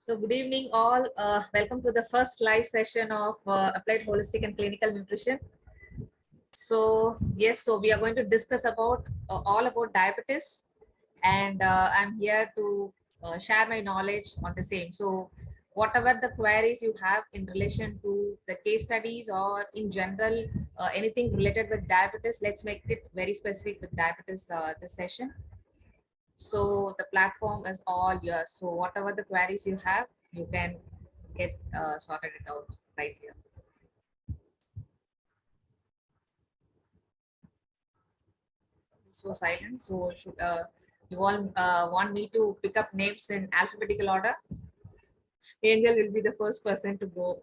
So good evening all. Welcome to the first live session of Applied Holistic and Clinical Nutrition. So yes, so we are going to discuss about all about diabetes, and I'm here to share my knowledge on the same. So whatever the queries you have in relation to the case studies or in general anything related with diabetes, let's make it very specific with diabetes this session. So the platform is all yours. So whatever the queries you have, you can get sorted it out right here. So silent. So should you all want me to pick up names in alphabetical order? Angel will be the first person to go.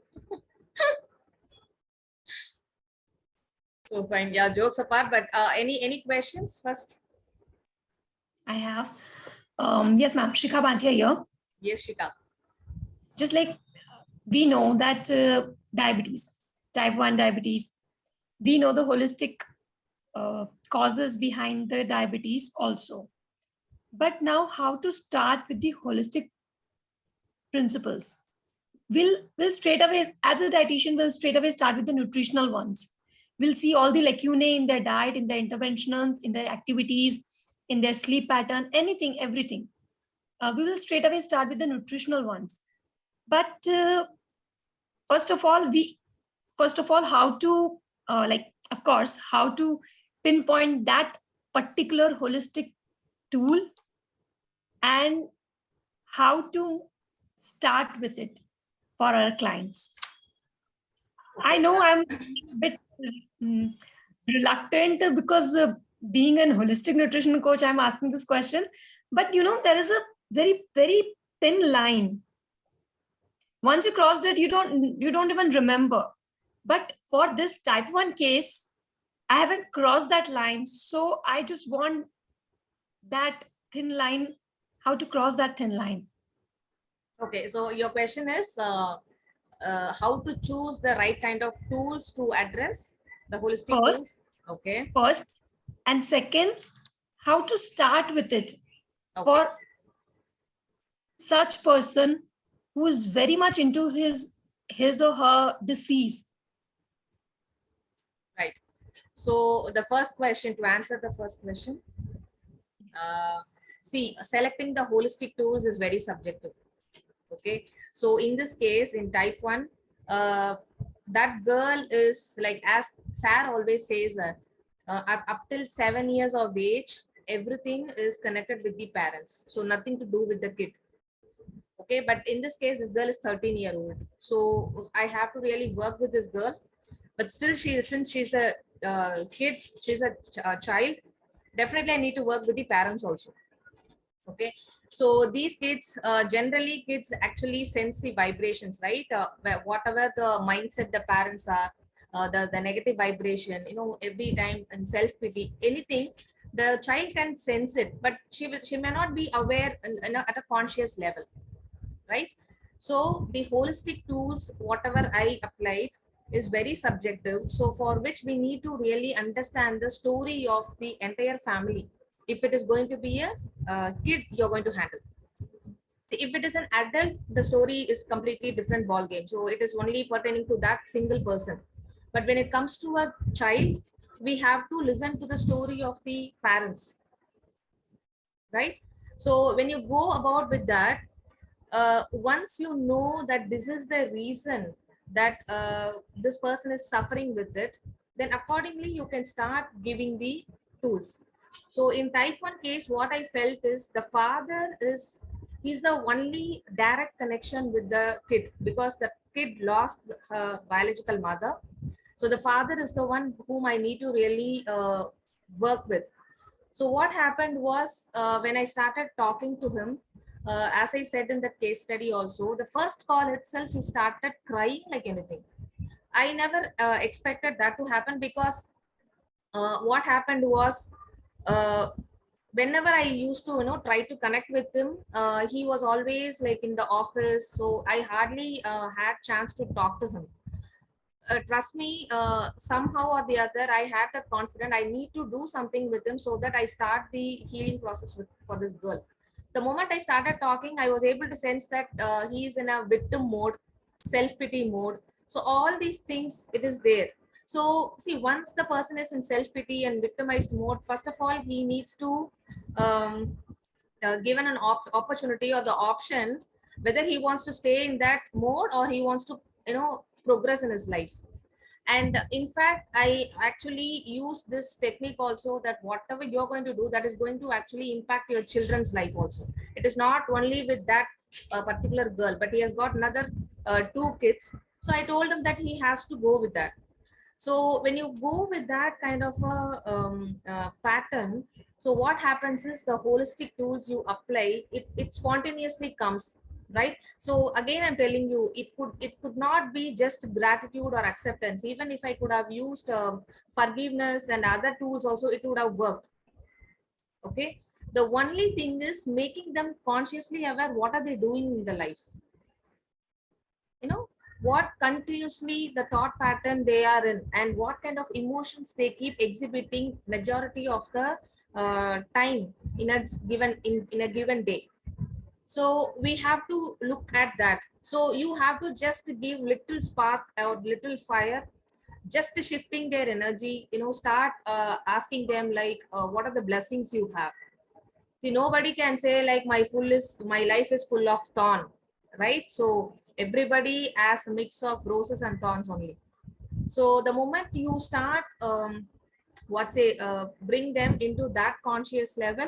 So fine. Yeah, jokes apart. But any questions first? I have. Yes, ma'am. Shikha Bhatia here. Yes, Shika. Just like we know that diabetes, type 1 diabetes, we know the holistic causes behind the diabetes also. But now how to start with the holistic principles? We'll straight away, as a dietitian, we'll straight away start with the nutritional ones. We'll see all the lacunae in their diet, in their interventions, in their activities, in their sleep pattern, anything, everything. We will straight away start with the nutritional ones. But first of all, how to of course, how to pinpoint that particular holistic tool and how to start with it for our clients. I know I'm a bit reluctant because being a holistic nutrition coach, I'm asking this question, but you know, there is a very, very thin line. Once you crossed it, you don't even remember. But for this type 1 case, I haven't crossed that line. So I just want that thin line, how to cross that thin line. Okay, so your question is how to choose the right kind of tools to address the holistic tools? Okay. First, and second, how to start with it for such person who is very much into his or her disease. Right. So the first question, to answer the first question, see, selecting the holistic tools is very subjective. Okay, so in this case, in type 1, that girl is like, as Sarah always says, up till 7 years of age, everything is connected with the parents, so nothing to do with the kid. Okay, but in this case, this girl is 13-year-old, so I have to really work with this girl. But still, since she's a kid, she's a child, definitely I need to work with the parents also. Okay, so these kids, generally kids actually sense the vibrations, right? Whatever the mindset the parents are, the negative vibration, you know, every time, and self-pity, anything, the child can sense it, but she may not be aware at a conscious level, right? So the holistic tools, whatever I applied, is very subjective. So for which we need to really understand the story of the entire family. If it is going to be a kid, you're going to handle. If it is an adult, the story is completely different ball game. So it is only pertaining to that single person. But when it comes to a child, we have to listen to the story of the parents, right? So when you go about with that, once you know that this is the reason that this person is suffering with it, then accordingly you can start giving the tools. So in type 1 case, what I felt is the father he's the only direct connection with the kid, because the kid lost her biological mother. So the father is the one whom I need to really work with. So what happened was, when I started talking to him, as I said in the case study also, the first call itself, he started crying like anything. I never expected that to happen, because what happened was, whenever I used to, try to connect with him, he was always like in the office. So I hardly had chance to talk to him. Trust me, somehow or the other, I had that confidence. I need to do something with him so that I start the healing process for this girl. The moment I started talking, I was able to sense that he is in a victim mode, self-pity mode. So all these things, it is there. So see, once the person is in self-pity and victimized mode, first of all, he needs to um, given an opportunity or the option whether he wants to stay in that mode or he wants to, progress in his life. And in fact, I actually use this technique also, that whatever you're going to do, that is going to actually impact your children's life also. It is not only with that particular girl, but he has got another two kids. So I told him that he has to go with that. So when you go with that kind of a pattern, so what happens is the holistic tools you apply, it spontaneously comes, right? So again, I'm telling you, it could not be just gratitude or acceptance. Even if I could have used forgiveness and other tools also, it would have worked. Okay. The only thing is making them consciously aware what are they doing in the life, what continuously the thought pattern they are in, and what kind of emotions they keep exhibiting majority of the time in a given day. So we have to look at that. So you have to just give little spark or little fire, just shifting their energy, start asking them like, what are the blessings you have. See, nobody can say like my life is full of thorn, right? So everybody has a mix of roses and thorns only. So the moment you start, bring them into that conscious level,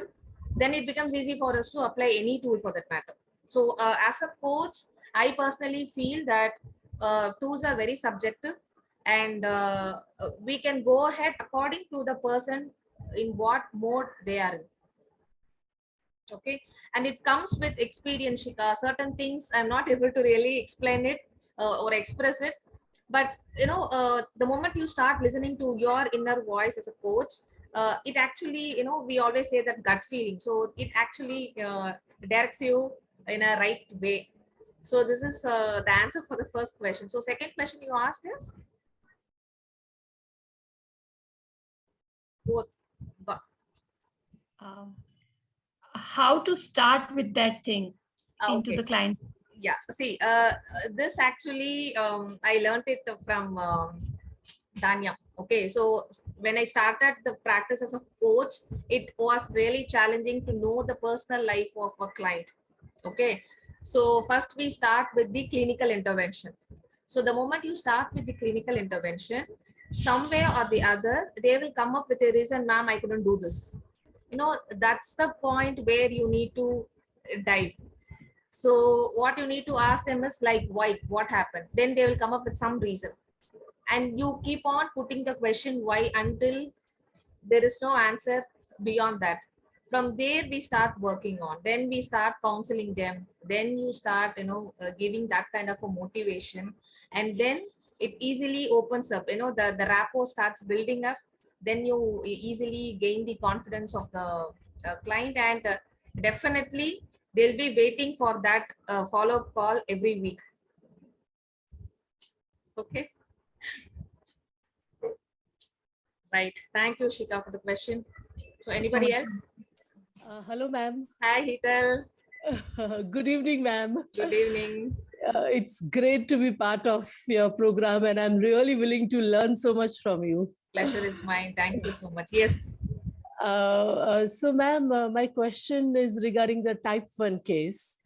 then it becomes easy for us to apply any tool for that matter. So as a coach, I personally feel that tools are very subjective, and we can go ahead according to the person in what mode they are in. Okay. And it comes with experience, Shika. Certain things I'm not able to really explain it or express it, but the moment you start listening to your inner voice as a coach, it actually, we always say that gut feeling, so it actually directs you in a right way. So this is the answer for the first question. So second question you asked is both. Got- Um, how to start with that thing into okay. the client? Yeah, see, this actually I learned it from Danya. Okay, so when I started the practice as a coach, it was really challenging to know the personal life of a client. Okay, so first we start with the clinical intervention. So the moment you start with the clinical intervention, somewhere or the other, they will come up with a reason, ma'am, I couldn't do this. That's the point where you need to dive. So what you need to ask them is like, why, what happened? Then they will come up with some reason, and you keep on putting the question why until there is no answer beyond that. From there we start working on, then we start counseling them, then you start giving that kind of a motivation, and then it easily opens up, the rapport starts building up. Then you easily gain the confidence of the client, and definitely they'll be waiting for that follow-up call every week. Okay. Right. Thank you, Shika, for the question. So So anybody much. else? Hello, ma'am. Hi, Hital. Good evening, ma'am. Good evening. It's great to be part of your program, and I'm really willing to learn so much from you. Pleasure is mine. Thank you so much. Yes. So, ma'am, my question is regarding the type 1 case.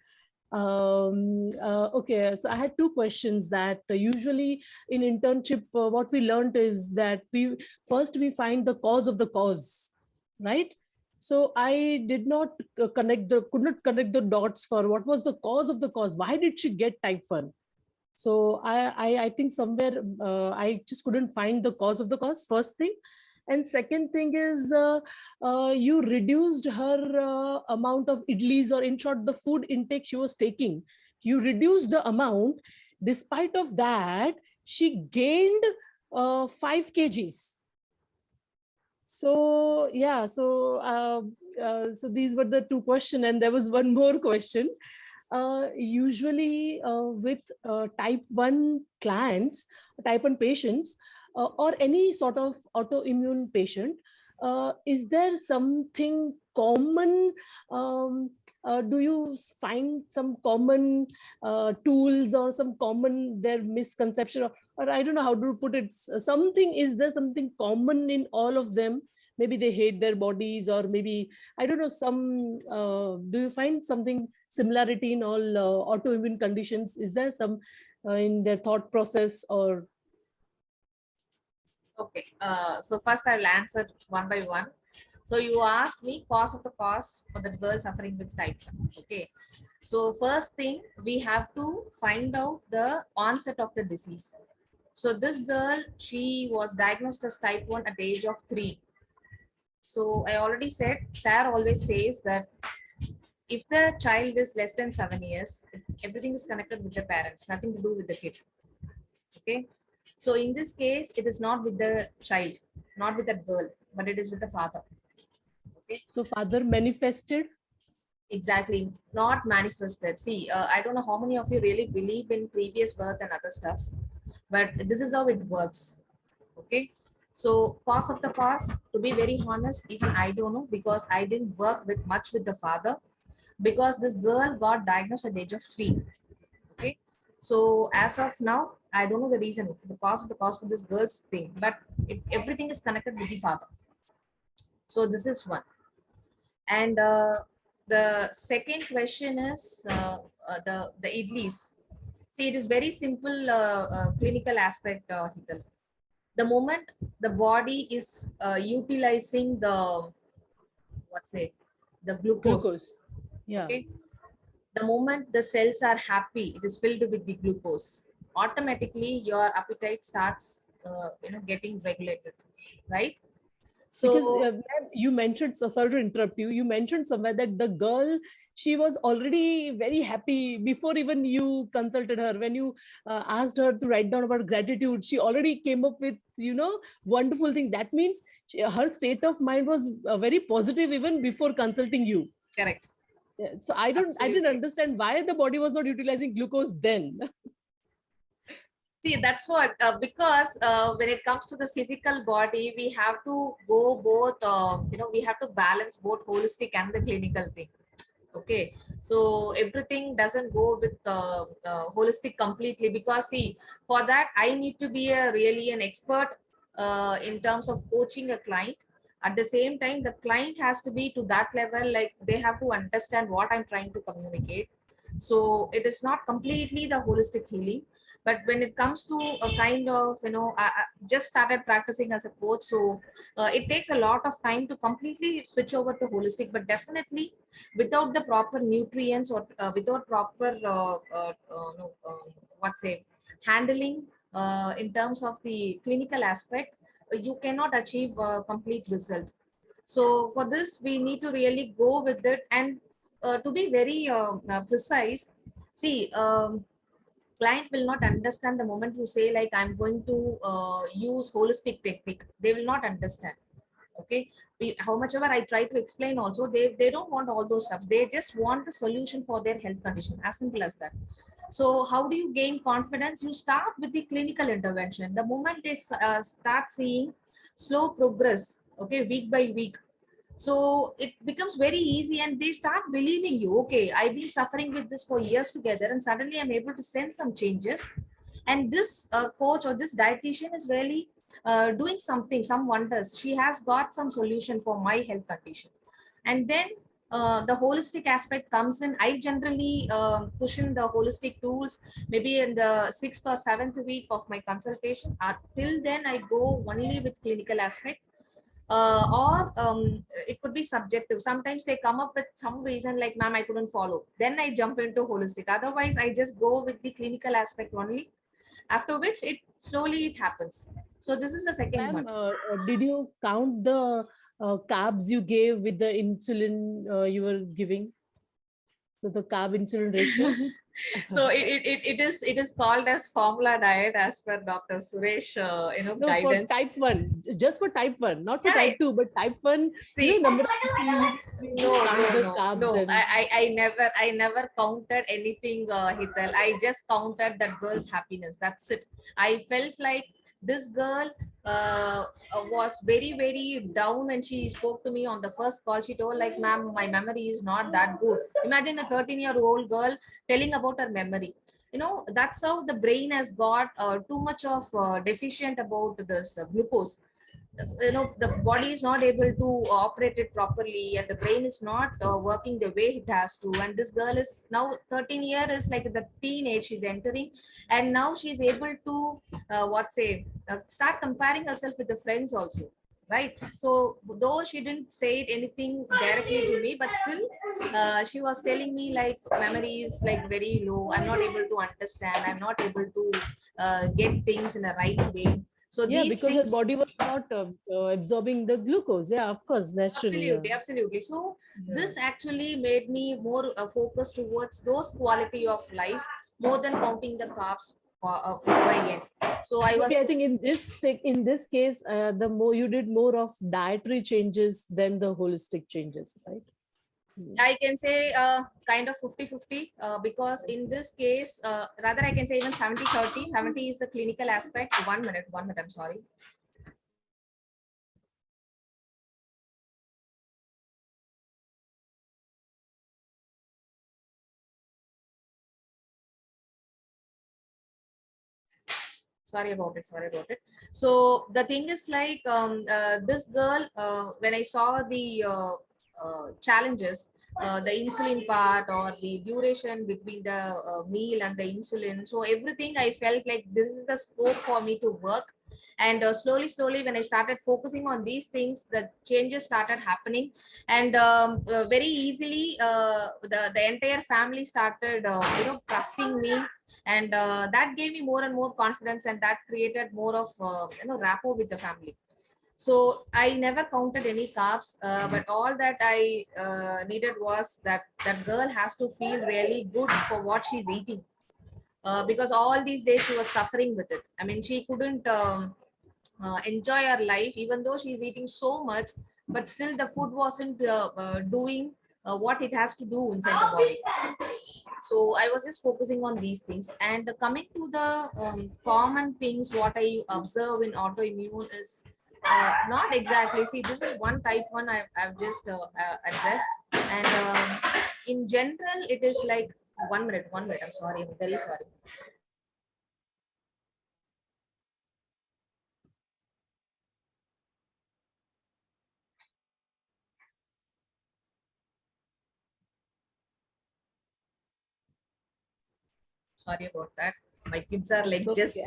Okay, so I had two questions that usually in internship, what we learned is that we find the cause of the cause, right? So I did not could not connect the dots for what was the cause of the cause. Why did she get type 1? So I think somewhere I just couldn't find the cause of the cause, first thing. And second thing is you reduced her amount of idlis, or in short, the food intake she was taking. You reduced the amount. Despite of that, she gained 5 kgs. So yeah, so these were the two questions, and there was one more question. Usually with type 1 clients, type 1 patients, or any sort of autoimmune patient, is there something common do you find some common tools or some common their misconception, or I don't know how to put it, something, is there something common in all of them? Maybe they hate their bodies, or maybe I don't know, some do you find something similarity in all autoimmune conditions? Is there some in their thought process or? Okay, so first I will answer one by one. So you asked me cause of the cause for the girl suffering with type 1. Okay, so first thing we have to find out the onset of the disease. So this girl, she was diagnosed as type 1 at the age of 3. So I already said, Sir always says that if the child is less than 7 years, everything is connected with the parents, nothing to do with the kid. Okay. So in this case, it is not with the child, not with the girl, but it is with the father. Okay. So father manifested. Exactly. Not manifested. See, I don't know how many of you really believe in previous birth and other stuffs, but this is how it works. Okay. So cause of the cause, to be very honest, even I don't know, because I didn't work with much with the father, because this girl got diagnosed at the age of 3. Okay. So as of now, I don't know the reason, the cause of the cause for this girl's thing, but everything is connected with the father. So this is one. And the second question is the idlis. See, it is very simple clinical aspect, Hital. The moment the body is utilizing the, what's it, the glucose. Glucose. Yeah. Okay, the moment the cells are happy, it is filled with the glucose, automatically your appetite starts getting regulated, right? Because So ma'am, you mentioned, so sorry to interrupt you, you mentioned somewhere that the girl, she was already very happy before even you consulted her. When you asked her to write down about gratitude, she already came up with, wonderful thing. That means her state of mind was very positive even before consulting you. correct. Yeah, so I didn't Absolutely. understand why the body was not utilizing glucose then. See, that's what, because when it comes to the physical body, we have to go both, we have to balance both holistic and the clinical thing. Okay, so everything doesn't go with holistic completely, because see, for that I need to be a really an expert in terms of coaching a client. At the same time, the client has to be to that level, like they have to understand what I'm trying to communicate. So it is not completely the holistic healing, but when it comes to a kind of, I just started practicing as a coach, so it takes a lot of time to completely switch over to holistic. But definitely, without the proper nutrients, or without proper no, what's say, handling in terms of the clinical aspect, you cannot achieve a complete result. So for this we need to really go with it. And to be very precise, see, client will not understand the moment you say like I'm going to use holistic technique. They will not understand. Okay, how much ever I try to explain also, they don't want all those stuff. They just want the solution for their health condition, as simple as that. So how do you gain confidence? You start with the clinical intervention. The moment they start seeing slow progress, okay, week by week, so it becomes very easy and they start believing you. Okay, I've been suffering with this for years together and suddenly I'm able to sense some changes. And this coach or this dietitian is really doing something, some wonders. She has got some solution for my health condition. And then the holistic aspect comes in. I generally push in the holistic tools maybe in the 6th or 7th week of my consultation. Till then, I go only with clinical aspect. Or it could be subjective. Sometimes they come up with some reason like, ma'am, I couldn't follow. Then I jump into holistic. Otherwise, I just go with the clinical aspect only. After which it slowly it happens. So this is the second Ma'am, one. did you count the carbs you gave with the insulin you were giving? So the carb insulin ratio? So it is called as formula diet as per Dr. Suresh No, for guidance. type 1, just for type 1, not for Yeah, type 2, but type 1, see, number of people no, you count no, the no, carbs no. and I never counted anything, Hital. I just counted that girl's happiness. That's it. I felt like This girl was very, very down, and she spoke to me on the first call. She told like, ma'am, my memory is not that good. Imagine a 13-year-old girl telling about her memory. That's how the brain has got too much of deficient about this glucose. The body is not able to operate it properly, and the brain is not working the way it has to. And this girl is now 13 years, is like the teenage she's entering, and now she's able to start comparing herself with the friends also, right? So though she didn't say it anything directly to me, but still she was telling me like, memory is like very low, I'm not able to understand, I'm not able to get things in the right way. So Yeah, these because her things. body was not absorbing the glucose. Yeah, of course, naturally. Yeah. Absolutely, absolutely. So Yeah. this actually made me more focused towards those quality of life more than counting the carbs for my end. So I was. Maybe I think in this case, the more you did more of dietary changes than the holistic changes, right? I can say kind of 50-50 because in this case, rather I can say even 70-30. 70 is the clinical aspect. 1 minute, I'm sorry. Sorry about it. So the thing is like, this girl, when I saw the challenges, the insulin part or the duration between the meal and the insulin, so everything, I felt like this is the scope for me to work. And slowly when I started focusing on these things, the changes started happening. And very easily, the entire family started trusting me. And that gave me more and more confidence, and that created more of rapport with the family. So I never counted any carbs, but all that I needed was that that girl has to feel really good for what she's eating, because all these days she was suffering with it. I mean, she couldn't enjoy her life even though she's eating so much, but still the food wasn't doing what it has to do inside the body. So I was just focusing on these things. And coming to the common things, what I observe in autoimmune is not exactly, see, this is one type one I've just addressed. And in general it is like, 1 minute, I'm sorry, I'm very sorry. Sorry about that. My kids are It's like okay, just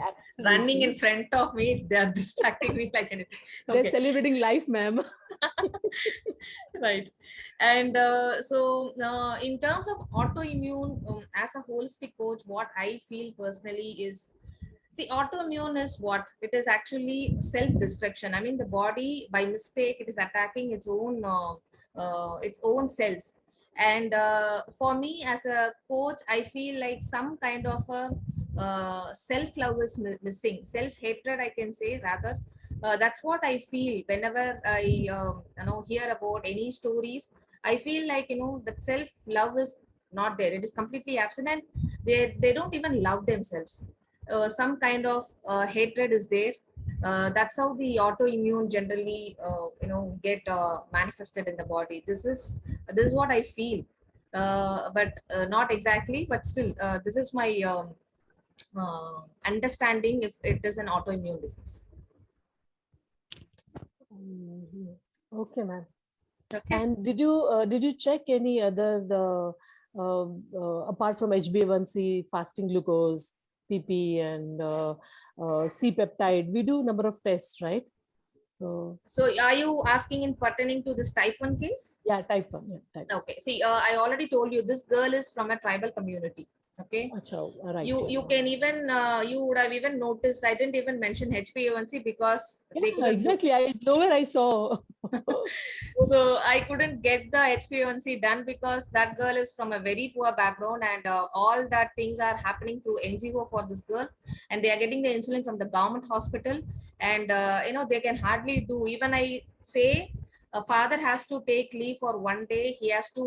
running in absolutely. front of me. They are distracting me like anything. They're Okay. celebrating life, ma'am. Right. And in terms of autoimmune, as a holistic coach, what I feel personally is, see, autoimmune is what? It is actually self-destruction. I mean, the body, by mistake, it is attacking its own cells. And for me, as a coach, I feel like some kind of a self-love is missing. Self-hatred, I can say, rather. That's what I feel whenever I hear about any stories. I feel like, that self-love is not there. It is completely absent, and they don't even love themselves. Some kind of hatred is there. That's how the autoimmune generally get manifested in the body. This is what I feel. But not exactly, but still, this is my understanding if it is an autoimmune disease. Mhm. Okay, ma'am. Okay. And did you check any other apart from HbA1c, fasting glucose, PP, and C peptide? We do number of tests, right? So So are you asking in pertaining to this type 1 case? yeah, type 1. Yeah, type. Okay. See, I already told you this girl is from a tribal community. Okay. Acha, right. You can even you would have even noticed I didn't even mention HbA1c because they Yeah, couldn't do. exactly. I nowhere I saw. So I couldn't get the HbA1c done because that girl is from a very poor background, and all that things are happening through NGO for this girl, and they are getting the insulin from the government hospital. And they can hardly do, even I say, a father has to take leave for 1 day. He has to,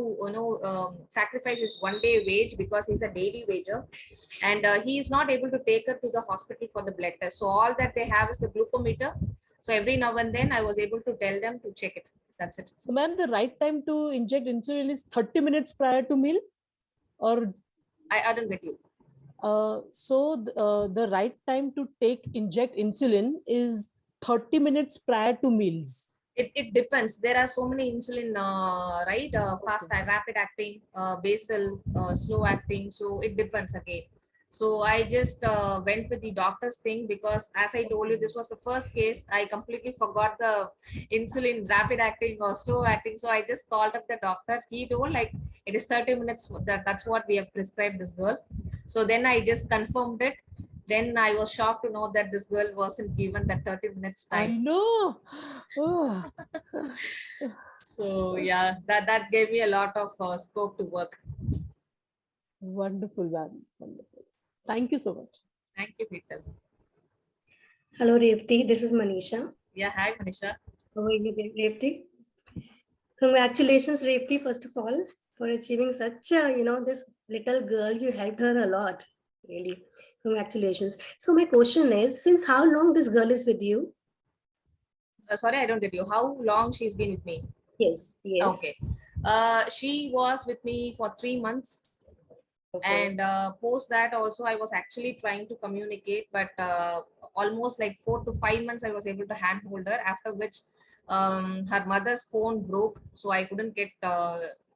sacrifice his 1 day wage because he's a daily wager, and he is not able to take her to the hospital for the blood test. So all that they have is the glucometer. So every now and then I was able to tell them to check it. That's it. So, ma'am, the right time to inject insulin is 30 minutes prior to meal, or I don't get you. the right time to inject insulin is 30 minutes prior to meals. It depends. There are so many insulin, right? Fast, rapid acting, basal, slow acting. So it depends again. So I just went with the doctor's thing because, as I told you, this was the first case. I completely forgot the insulin rapid acting or slow acting. So I just called up the doctor. He told like it is 30 minutes. That's what we have prescribed this girl. So then I just confirmed it. Then I was shocked to know that this girl wasn't given that 30 minutes I time. know. Oh. So yeah, that gave me a lot of scope to work. Wonderful, ma'am. Wonderful. Thank you so much. Thank you, Peter. Hello, Revati. This is Manisha. Yeah, hi, Manisha. How are you, Revati? Congratulations, Revati, first of all, for achieving such a, this little girl. You helped her a lot, really. Congratulations. So my question is, since how long this girl is with you? Sorry, I don't get you. How long she's been with me? Yes, yes. Okay. She was with me for 3 months. Okay. And post that also, I was actually trying to communicate, but almost like 4 to 5 months, I was able to handhold her. After which, her mother's phone broke, so I couldn't get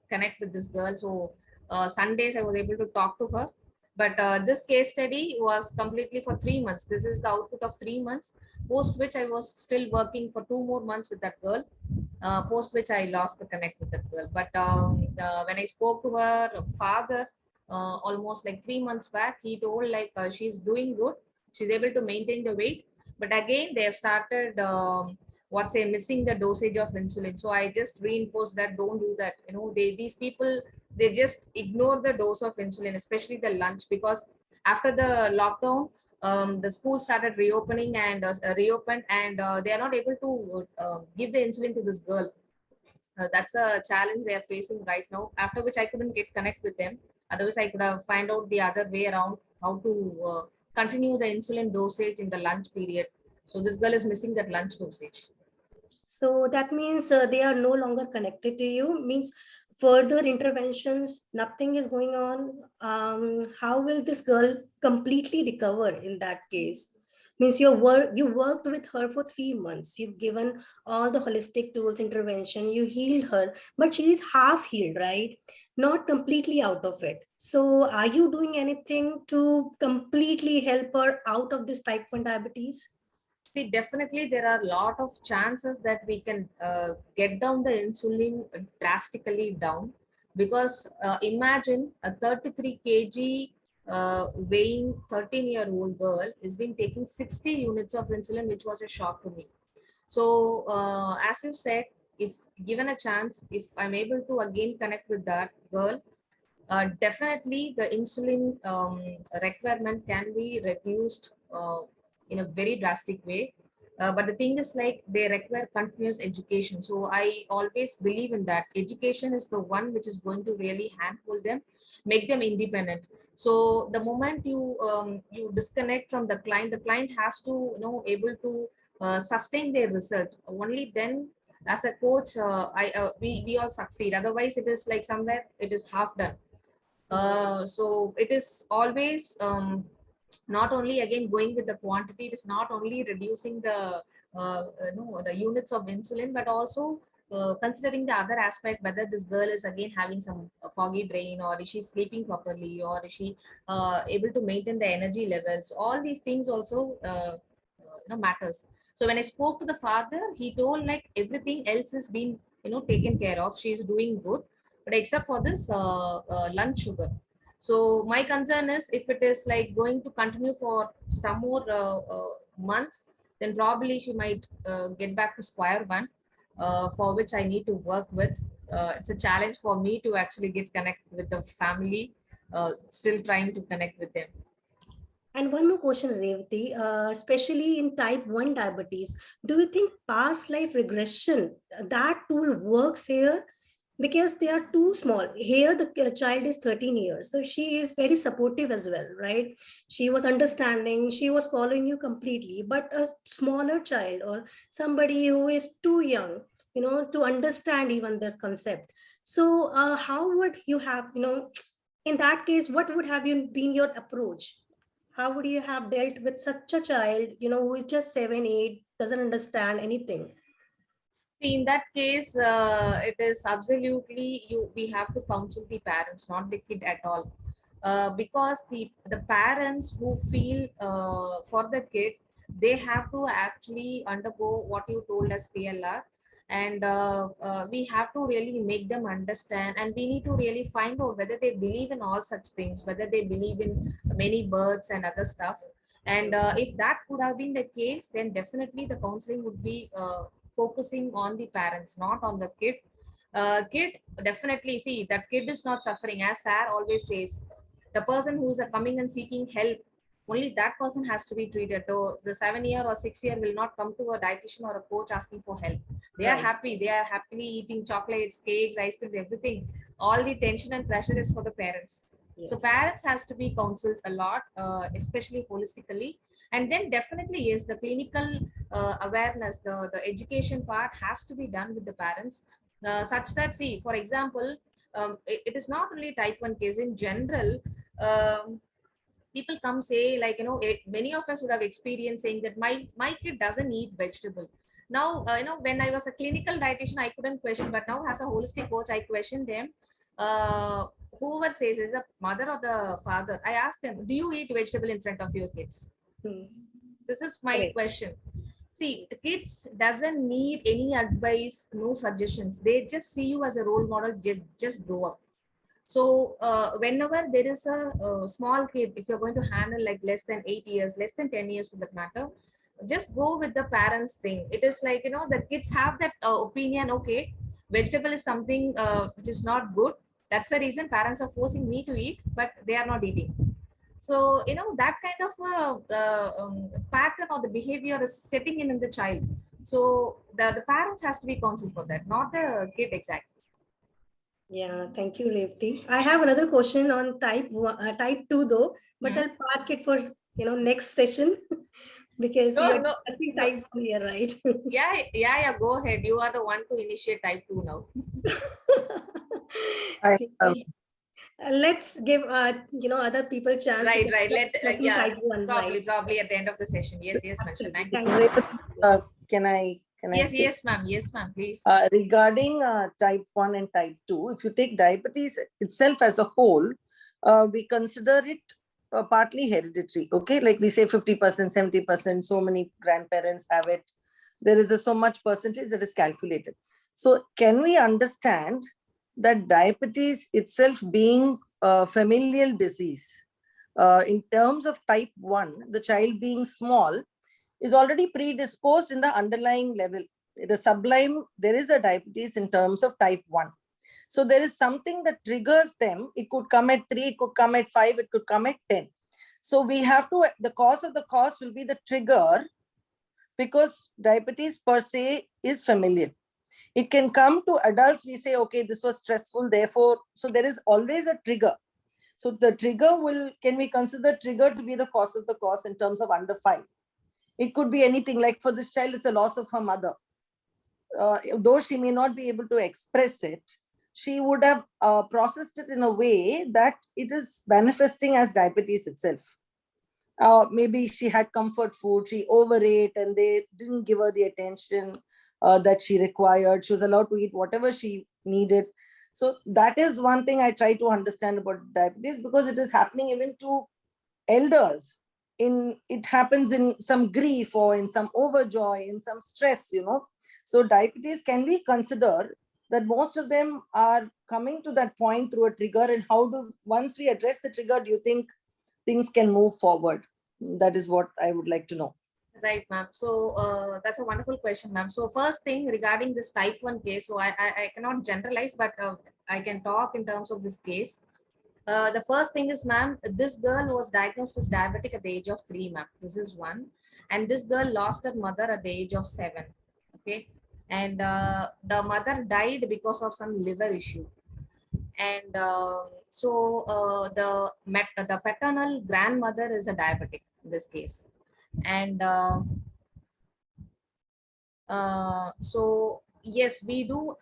connect with this girl. So Sundays I was able to talk to her. But this case study was completely for 3 months. This is the output of 3 months. Post which I was still working for 2 more months with that girl. Post which I lost the connect with that girl. But when I spoke to her father, almost like 3 months back, he told like she's doing good, she's able to maintain the weight, but again they have started missing the dosage of insulin. So I just reinforce that, don't do that. These people, they just ignore the dose of insulin, especially the lunch, because after the lockdown, the school started reopening and reopened, and they are not able to give the insulin to this girl. That's a challenge they are facing right now, after which I couldn't get connect with them. Otherwise I could have find out the other way around, how to continue the insulin dosage in the lunch period. So this girl is missing that lunch dosage. So that means they are no longer connected to you, means further interventions, nothing is going on. How will this girl completely recover in that case? Means you worked with her for 3 months. You've given all the holistic tools, intervention, you healed her, but she is half healed, right? Not completely out of it. So are you doing anything to completely help her out of this type 1 diabetes? See, definitely there are a lot of chances that we can get down the insulin drastically down, because imagine a 33 kg weighing 13-year-old girl is been taking 60 units of insulin, which was a shock to me. So as you said, if given a chance, if I'm able to again connect with that girl, definitely the insulin requirement can be reduced in a very drastic way. But the thing is, like, they require continuous education. So I always believe in that. Education is the one which is going to really handhold them, make them independent. So the moment you disconnect from the client has to able to sustain their result. Only then, as a coach, we all succeed. Otherwise, it is like somewhere it is half done. So it is always not only again going with the quantity, it is not only reducing the units of insulin, but also considering the other aspect, whether this girl is again having some foggy brain, or is she sleeping properly, or is she able to maintain the energy levels. All these things also matters. So when I spoke to the father, he told like everything else is being taken care of, she is doing good, but except for this lunch sugar. So my concern is, if it is like going to continue for some more months, then probably she might get back to square one, for which I need to work with. It's a challenge for me to actually get connect with the family, still trying to connect with them. And one more question, Revati, especially in type 1 diabetes, do you think past life regression, that tool works here? Because they are too small. Here, the child is 13 years. So she is very supportive as well, right? She was understanding, she was following you completely. But a smaller child or somebody who is too young, to understand even this concept. So, how would you have, in that case, what would have been your approach? How would you have dealt with such a child, who is just 7, 8, doesn't understand anything? See, in that case, it is absolutely we have to counsel the parents, not the kid at all. Because the parents who feel for the kid, they have to actually undergo what you told as PLR, and we have to really make them understand, and we need to really find out whether they believe in all such things, whether they believe in many births and other stuff. And if that could have been the case, then definitely the counseling would be focusing on the parents, not on the kid. Kid, definitely, see, that kid is not suffering, as Sir always says. The person who's coming and seeking help, only that person has to be treated. So the 7-year or 6-year will not come to a dietitian or a coach asking for help. They are Right. happy. They are happily eating chocolates, cakes, ice creams, everything. All the tension and pressure is for the parents. So Yes. parents has to be counseled a lot, especially holistically. And then definitely, yes, the clinical awareness, the education part has to be done with the parents, such that, see, for example, it is not only type 1 case. In general, people come say, like, many of us would have experienced saying that my kid doesn't eat vegetable. Now, when I was a clinical dietitian, I couldn't question, but now as a holistic coach, I question them. Whoever says, is the mother or the father, I ask them, do you eat vegetable in front of your kids? Hmm. This is my Correct. question. See, the kids doesn't need any advice, no suggestions. They just see you as a role model. Just grow up. So whenever there is a small kid, if you're going to handle like less than 8 years, less than 10 years for that matter, just go with the parents thing. It is like, the kids have that opinion. Okay, vegetable is something which is not good. That's the reason parents are forcing me to eat, but they are not eating. So, that kind of pattern or the behavior is setting in the child. So the parents has to be counseled for that, not the kid exactly. Yeah, thank you, Revati. I have another question on type 2 though, but Hmm. I'll park it for next session because No, you're no, discussing no. type 1 here, right? Yeah, yeah, yeah. Go ahead. You are the one to initiate type 2 now. I have, See, let's give other people chance Right, because right. we're Let discussing yeah, type 1, right? probably at the end of the session. Yes, yes, Manisha. Absolutely. Thank you so Thank you. much. Revati, can I Yes, speak? yes, ma'am. Yes, ma'am. Please. Regarding type 1 and type 2, if you take diabetes itself as a whole, we consider it partly hereditary. Okay, like we say 50%, 70%, so many grandparents have it. There is so much percentage that is calculated. So, can we understand that diabetes itself being a familial disease? In terms of type 1, the child being small is already predisposed in the underlying level. The sublime, there is a diabetes in terms of type 1. So there is something that triggers them. It could come at 3, it could come at 5, it could come at 10. So we have to, the cause of the cause will be the trigger, because diabetes per se is familial. It can come to adults, we say, okay, this was stressful, therefore, so there is always a trigger. So the trigger can we consider trigger to be the cause of the cause in terms of under 5? It could be anything, like for this child, it's a loss of her mother. Though she may not be able to express it, she would have processed it in a way that it is manifesting as diabetes itself. Maybe she had comfort food, she overate, and they didn't give her the attention that she required. She was allowed to eat whatever she needed. So that is one thing I try to understand about diabetes, because it is happening even to elders. It happens in some grief or in some overjoy, in some stress. So diabetes, can we consider that most of them are coming to that point through a trigger, and how do, once we address the trigger, do you think things can move forward? That is what I would like to know. Right, ma'am. So that's a wonderful question, ma'am. So first thing regarding this type 1 case, so I cannot generalize, but I can talk in terms of this case. The first thing is, ma'am, this girl was diagnosed as diabetic at the age of 3, ma'am. This is one. And this girl lost her mother at the age of 7. Okay. And the mother died because of some liver issue. And the paternal grandmother is a diabetic in this case. And so yes, we do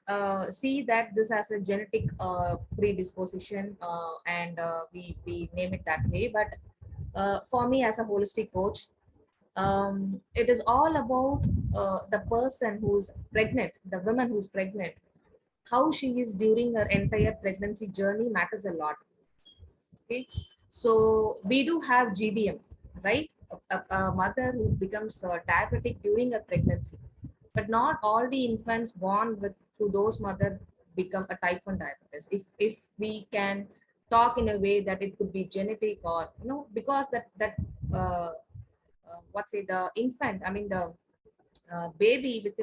see that this has a genetic predisposition, and we name it that way. But for me as a holistic coach, it is all about the person who's pregnant, the woman who's pregnant. How she is during her entire pregnancy journey matters a lot. Okay, so we do have GDM, right? A mother who becomes diabetic during a pregnancy, but not all the infants born with to those mother become a type 1 diabetes. If we can talk in a way that it could be genetic, or because what say the infant, I mean the baby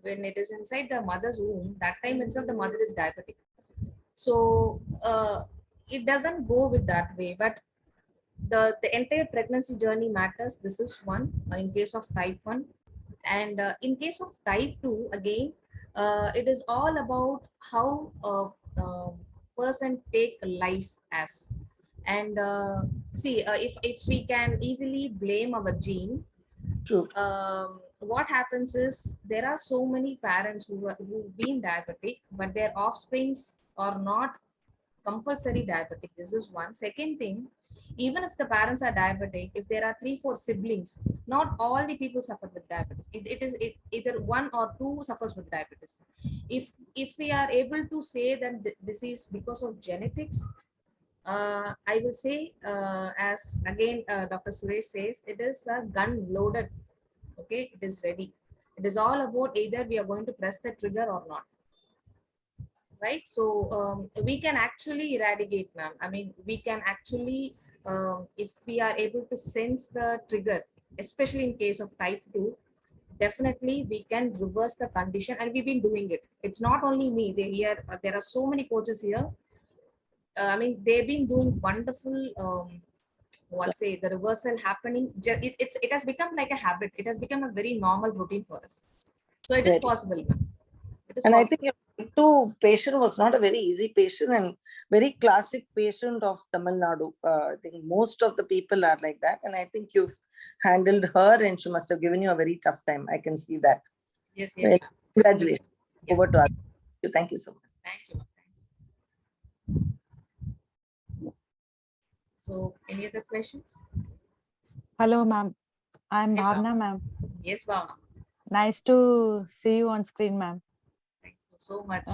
when it is inside the mother's womb, that time itself the mother is diabetic. So it doesn't go with that way, but the entire pregnancy journey matters. This is one in case of type 1. And in case of type 2, again, it is all about how a person take life as. And see, if we can easily blame our gene, True. what happens is there are so many parents who've been diabetic, but their offsprings are not compulsory diabetic. This is one. Second thing, even if the parents are diabetic, if there are 3 4 siblings, not all the people suffer with diabetes. Either one or two suffers with diabetes. If we are able to say that this is because of genetics, I will say, as again Dr. Suresh says, it is a gun loaded. Okay, it is ready. It is all about either we are going to press the trigger or not. Right, so we can actually eradicate, ma'am. I mean, we can actually, if we are able to sense the trigger, especially in case of type 2, definitely we can reverse the condition, and we've been doing it. It's not only me. There are so many coaches here. I mean, they've been doing wonderful. What say the reversal happening? It has become like a habit. It has become a very normal routine for us. So it is Very. possible, ma'am. It is And I possible. think your type 2 patient was not a very easy patient, and very classic patient of Tamil Nadu. I think most of the people are like that. And I think you've handled her, and she must have given you a very tough time. I can see that. Yes, Well, ma'am. congratulations. Yeah. Over to you. Thank you so much. Thank you. So, any other questions? Hello, ma'am. I'm Hey, Bhavna, Bhavna. ma'am. Yes, Bhavna. Nice to see you on screen, ma'am. Thank you so much.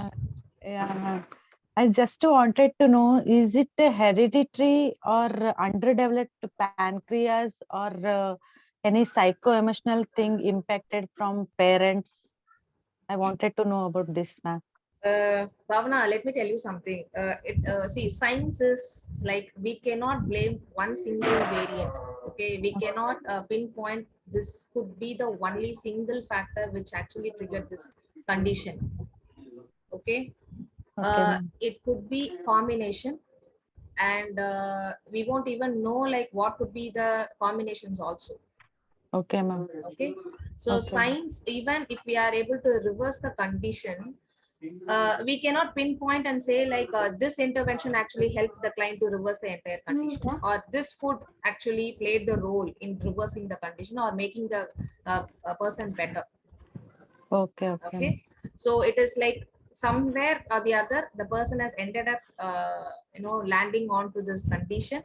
Yeah, ma'am. I just wanted to know, is it a hereditary or underdeveloped pancreas, or any psycho-emotional thing impacted from parents? I wanted to know about this, ma'am. Bhavna, let me tell you something. See, science is like we cannot blame one single variant. Okay, we cannot pinpoint this could be the only single factor which actually triggered this condition. Okay, Okay, ma'am. it could be combination, and we won't even know like what could be the combinations also. Okay, ma'am. Okay, so Okay. science, even if we are able to reverse the condition, we cannot pinpoint and say like this intervention actually helped the client to reverse the entire condition, or this food actually played the role in reversing the condition or making the person better. Okay, okay. Okay, so it is like somewhere or the other the person has ended up landing onto this condition.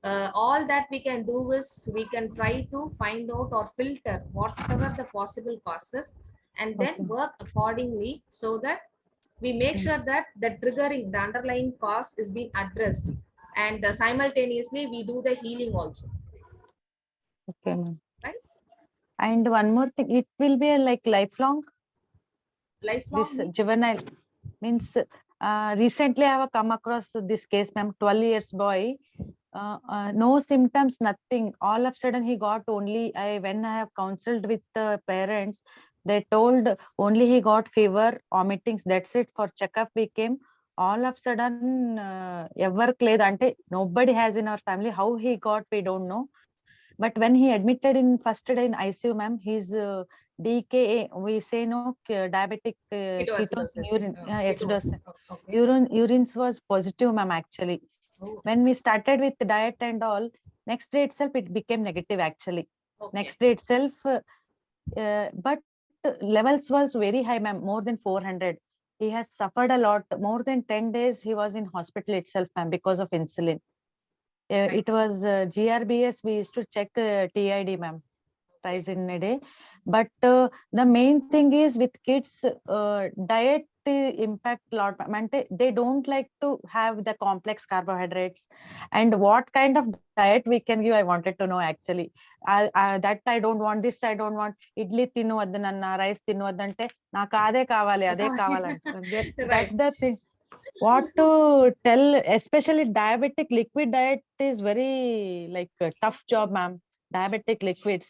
All that we can do is we can try to find out or filter whatever the possible causes, and then Okay. work accordingly so that we make sure that the triggering, the underlying cause is being addressed, and simultaneously we do the healing also. Okay, ma'am. Right? And one more thing, it will be like lifelong. Lifelong This means? juvenile means recently I have come across this case, ma'am. 12 years boy, no symptoms, nothing. All of a sudden he got only, when I have counseled with the parents, they told only he got fever, vomitings, that's it. For checkup we came, all of sudden ఎవరికి లేదు అంటే nobody has in our family. How he got we don't know, but when he admitted in first day in ICU, ma'am, his DKA, we say no, diabetic ketones in Ketoacidosis. urine, Ketones. acidosis, Okay. urines was positive, ma'am, actually. Oh, When we started with diet and all, next day itself it became negative actually. okay. Next day itself, but levels was very high, ma'am, more than 400. He has suffered a lot. More than 10 days he was in hospital itself, ma'am, because of insulin. Right. It was GRBS. We used to check TID, ma'am, twice in a day. But the main thing is with kids, diet impact a lot, ma'am. Ante they don't like to have the complex carbohydrates. And what kind of diet we can give, I wanted to know actually. That I don't want this, I don't want idli తినవద్దు నాన్న, rice తినవద్దు అంటే నాకు అదే కావాలి అదే కావాలంటారు. Right. That's the thing. What to tell, especially diabetic liquid diet is very like a tough job, ma'am. Diabetic liquids.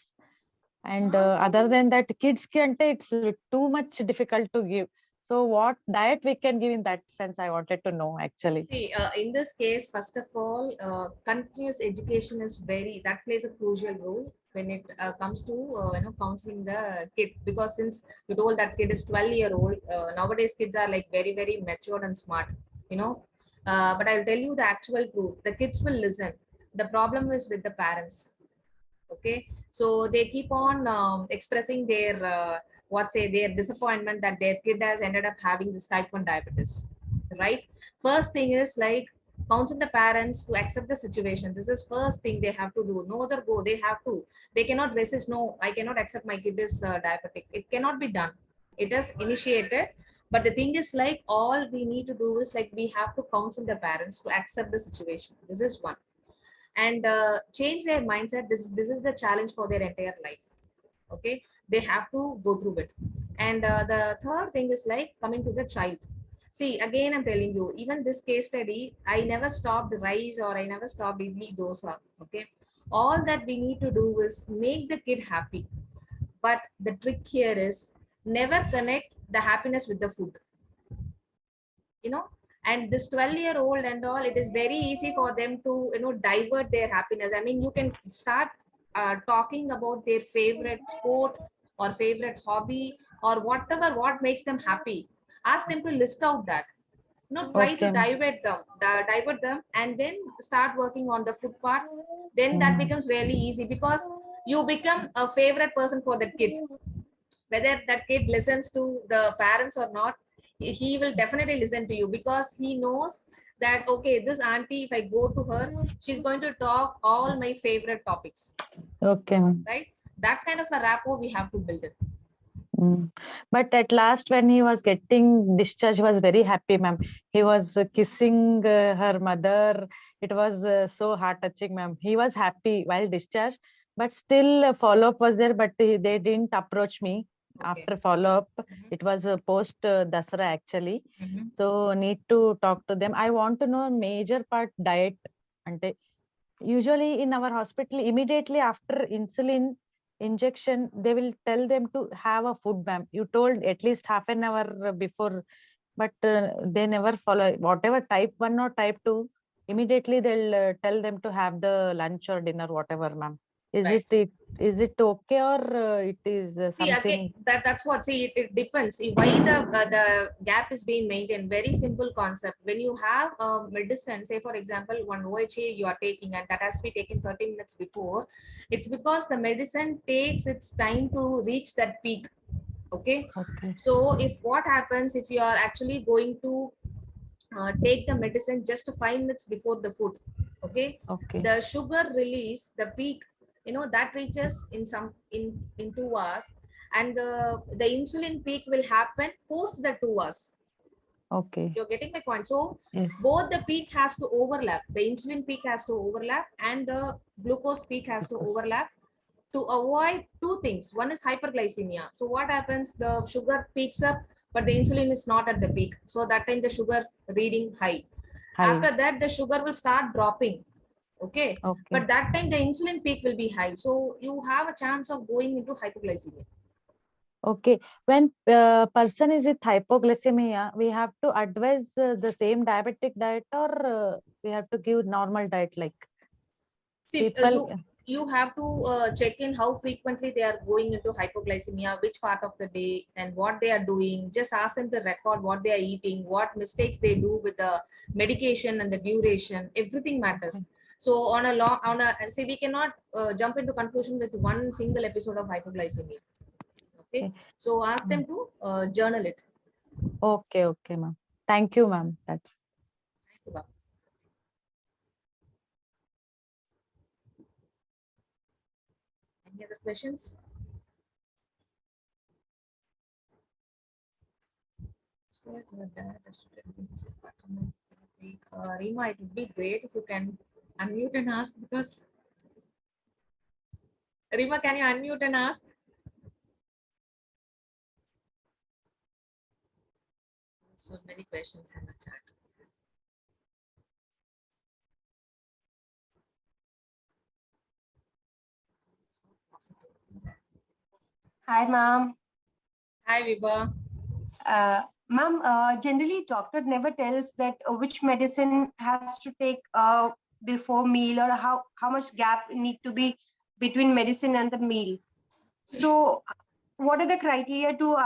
And other than that, kids can take, it's too much difficult to give. So what diet we can give in that sense, I wanted to know actually. See, in this case, first of all, continuous education is that plays a crucial role when it comes to counseling the kid, because since you told that kid is 12-year-old, nowadays kids are like very very matured and smart, you know. But I'll tell you the actual truth: the kids will listen. The problem is with the parents. Okay, so they keep on expressing their their disappointment that their kid has ended up having this type 1 diabetes, right? First thing is like counsel the parents to accept the situation. This is first thing they have to do. No other go, they have to. They cannot resist. No, I cannot accept my kid is diabetic. It cannot be done. It is initiated, but the thing is like all we need to do is like we have to counsel the parents to accept the situation. This is one. And change their mindset. This is the challenge for their entire life. Okay, they have to go through it. And the third thing is like coming to the child. See, again, I'm telling you, even this case study, I never stopped rice or I never stopped idli dosa. Okay, all that we need to do is make the kid happy. But the trick here is never connect the happiness with the food, you know. And this 12-year-old and all, it is very easy for them to divert their happiness. I mean, you can start talking about their favorite sport or favorite hobby or whatever, what makes them happy. Ask them to list out that, try to Okay. divert them, and then start working on the food part. Then that becomes really easy, because you become a favorite person for that kid. Whether that kid listens to the parents or not, he will definitely listen to you, because he knows that okay, this auntie, if I go to her, she's going to talk all my favorite topics. Okay, ma'am. Right? That kind of a rapport we have to build it. But at last, when he was getting discharged, he was very happy, ma'am. He was kissing her mother. It was so heart touching, ma'am. He was happy while discharged, but still follow up was there. But they didn't approach me after follow up. It was post Dasara actually. So need to talk to them. I want to know major part diet. Ante usually in our hospital, immediately after insulin injection, they will tell them to have a food, ma'am. You told at least half an hour before, but they never follow. Whatever type 1 or type 2, immediately they'll tell them to have the lunch or dinner, whatever, ma'am. Is Right. is it okay, or it is See, something? again, that's what. See, it depends. See, why the gap is being maintained. Very simple concept. When you have a medicine, say for example, one OHA you are taking, and that has to be taken 30 minutes before, it's because the medicine takes its time to reach that peak. Okay. Okay. So if what happens if you are actually going to take the medicine just 5 minutes before the food, okay, Okay. the sugar release, the peak, that reaches in 2 hours, and the insulin peak will happen post the 2 hours. Okay. You're getting my point? So Yes. both the peak has to overlap. The insulin peak has to overlap, and the glucose peak has to overlap, to avoid two things. One is hyperglycemia. So what happens? The sugar peaks up, but the insulin is not at the peak. So that time the sugar reading high. High. After that, the sugar will start dropping. Okay. But that time the insulin peak will be high. So you have a chance of going into hypoglycemia. Okay, when person is with hypoglycemia, we have to advise the same diabetic diet, or we have to give normal diet like See, people. you have to check in how frequently they are going into hypoglycemia, which part of the day, and what they are doing. Just ask them to record what they are eating, what mistakes they do with the medication and the duration. Everything matters. So say we cannot jump into conclusion with one single episode of hypoglycemia. Okay, Okay, so ask them to journal it. okay, okay, ma'am. Thank you, ma'am. That's Any other questions? Rima, it would be great if you can unmute and ask, because Rima, can you unmute and ask? So many questions in the chat. Hi, ma'am. Hi, Vibha. Ma'am, generally doctor never tells that which medicine has to take before meal, or how much gap need to be between medicine and the meal. So what are the criteria to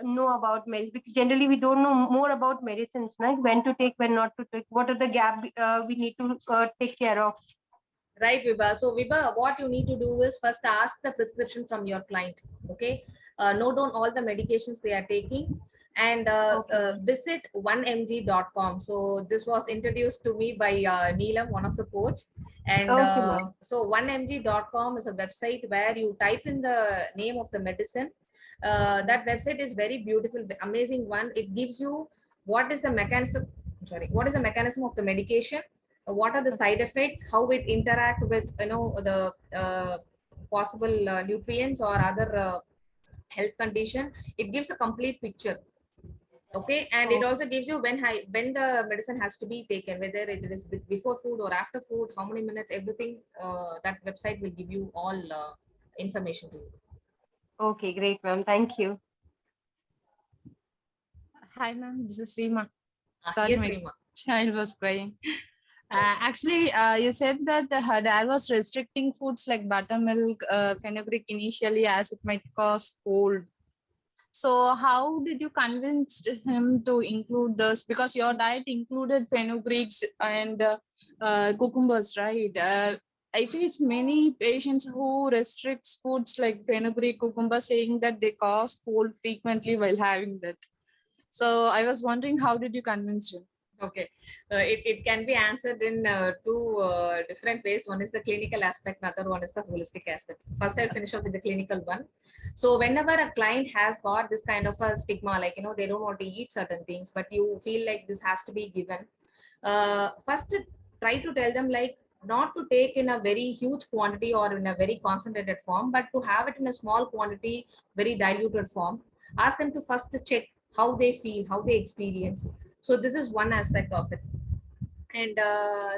know about medicine? Because generally we don't know more about medicines, like when to take, when not to take. What are the gap we need to take care of? Right, Vibha. So, Vibha, what you need to do is first ask the prescription from your client. Okay. Note down all the medications they are taking, and Okay. visit 1mg.com. So, this was introduced to me by Neelam, one of the coach. And Okay, ma'am. so, 1mg.com is a website where you type in the name of the medicine. That website is very beautiful, amazing one. It gives you what is the mechanism, sorry, what is the mechanism of the medication, what are the side effects, how it interact with the possible nutrients or other health condition. It gives a complete picture. Okay, and it also gives you when the medicine has to be taken, whether it is before food or after food, how many minutes, everything. That website will give you all information to you. Okay, great, ma'am. Thank you. Hi, ma'am. This is Rima. Sorry, Yes, my Rima. child was crying. Actually, you said that her dad was restricting foods like buttermilk, fenugreek initially, as it might cause cold. So, how did you convince him to include this? Because your diet included fenugreeks and cucumbers, right? I face many patients who restricts foods like fenugreek, cucumber, saying that they cause cold frequently while having that. So I was wondering, how did you convince him? Okay, it can be answered in two different ways. One is the clinical aspect, another one is the holistic aspect. First, I'll finish up with the clinical one. So, whenever a client has got this kind of a stigma, like they don't want to eat certain things, but you feel like this has to be given, first try to tell them like not to take in a very huge quantity or in a very concentrated form, but to have it in a small quantity, very diluted form. Ask them to first check how they feel, how they experience. So this is one aspect of it. And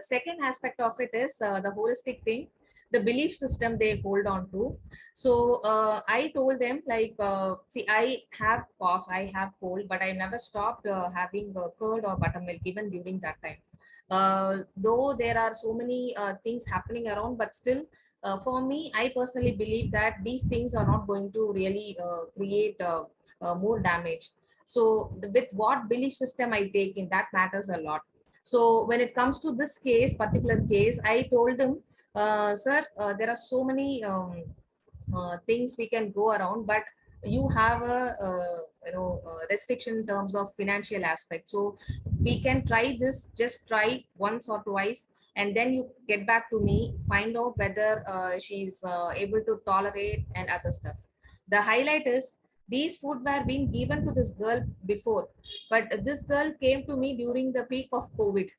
second aspect of it is the holistic thing, the belief system they hold on to. So I told them like, see, I have cough, I have cold, but I never stopped having curd or buttermilk even during that time. Though there are so many things happening around, but still, for me, I personally believe that these things are not going to really create more damage. So with what belief system I take in, that matters a lot. So when it comes to this case, particular case, I told him, sir, there are so many things we can go around, but you have a restriction in terms of financial aspect. So we can try this, just try once or twice, and then you get back to me, find out whether she's able to tolerate and other stuff. The highlight is these food were being given to this girl before, but this girl came to me during the peak of COVID.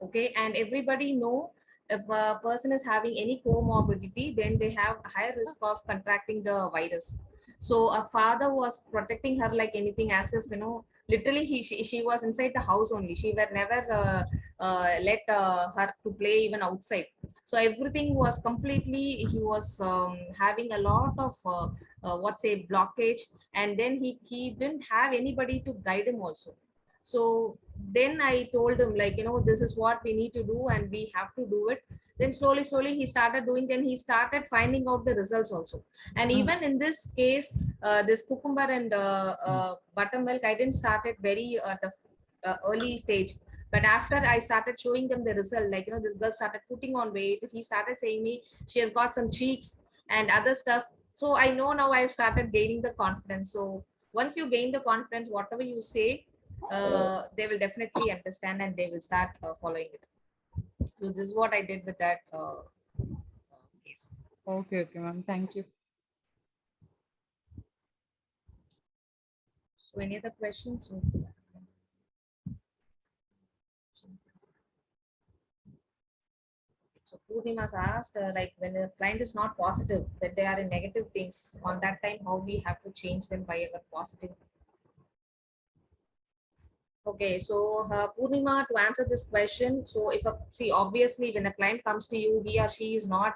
Okay, and everybody know if a person is having any comorbidity, then they have a higher risk of contracting the virus. So a father was protecting her like anything, as if literally she was inside the house only. She were never let her to play even outside. So everything was completely, he was having a lot of what say blockage, and then he didn't have anybody to guide him also. So then I told him, like, this is what we need to do and we have to do it. Then slowly he started doing, then he started finding out the results also. And even in this case, this cucumber and buttermilk, I didn't start it very the early stage. But after I started showing them the result, like, this girl started putting on weight, he started saying me she has got some cheeks and other stuff. So I know now I've started gaining the confidence. So once you gain the confidence, whatever you say, they will definitely understand and they will start following it. So this is what I did with that case. Okay, okay, ma'am. Thank you. So any other questions? So Purnima's asked, like, when the client is not positive, when they are in negative things, on that time, how we have to change them by our positive. Okay, so Purnima, to answer this question, so if see, obviously when a client comes to you, he or she is not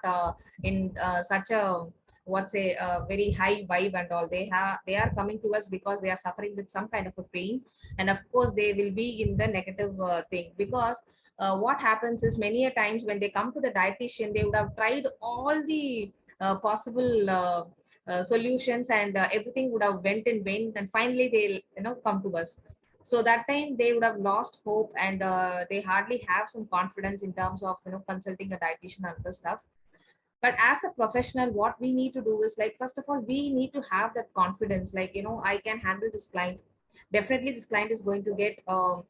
in such a, what's a very high vibe and all. They are coming to us because they are suffering with some kind of a pain, and of course they will be in the negative thing, because what happens is, many a times when they come to the dietitian, they would have tried all the possible solutions, and everything would have went in vain, and finally they'll come to us. So that time they would have lost hope, and they hardly have some confidence in terms of consulting a dietitian and other stuff. But as a professional, what we need to do is, like, first of all, we need to have that confidence, like, I can handle this client. Definitely this client is going to get a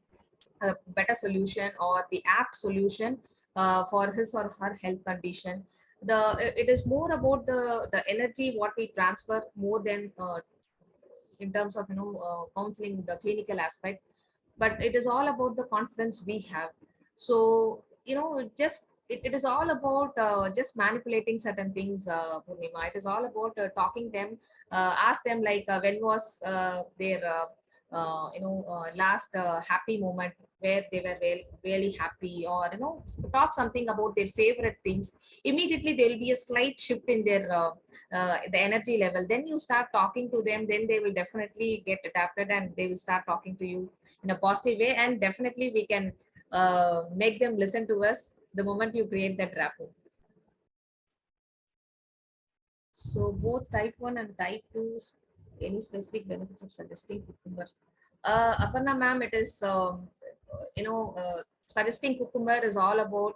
better solution or the apt solution for his or her health condition. It is more about the energy what we transfer, more than in terms of counseling, the clinical aspect. But it is all about the confidence we have. So it is all about just manipulating certain things, Purnima. It is all about talking them, ask them, like, when was their last happy moment where they were really happy, or talk something about their favorite things. Immediately there will be a slight shift in their the energy level. Then you start talking to them, then they will definitely get adapted and they will start talking to you in a positive way, and definitely we can make them listen to us the moment you create that rapport. So both type 1 and type 2, any specific benefits of suggesting cucumber? Aparna ma'am, it is suggesting cucumber is all about,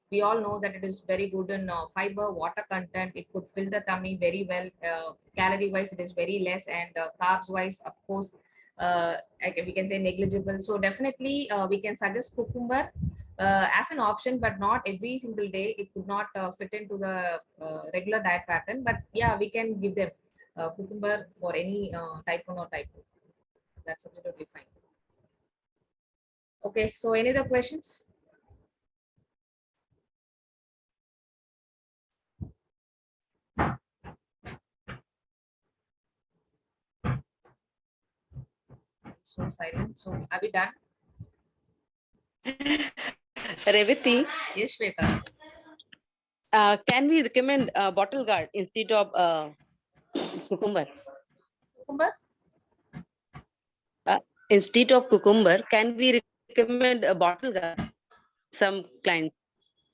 we all know that it is very good in fiber, water content. It could fill the tummy very well. Calorie wise, it is very less, and carbs wise, of course, we can say negligible. So definitely we can suggest cucumber as an option, but not every single day. It could not fit into the regular diet pattern. But yeah, we can give them cucumber for any type 1 or type 2. That's absolutely fine. Okay, so any other questions? So silent. So are we done? Revati, Yes, Shweta. can we recommend bottle guard instead of cucumber? Cucumber? Instead of cucumber, can we recommend a bottle guard? Some clients.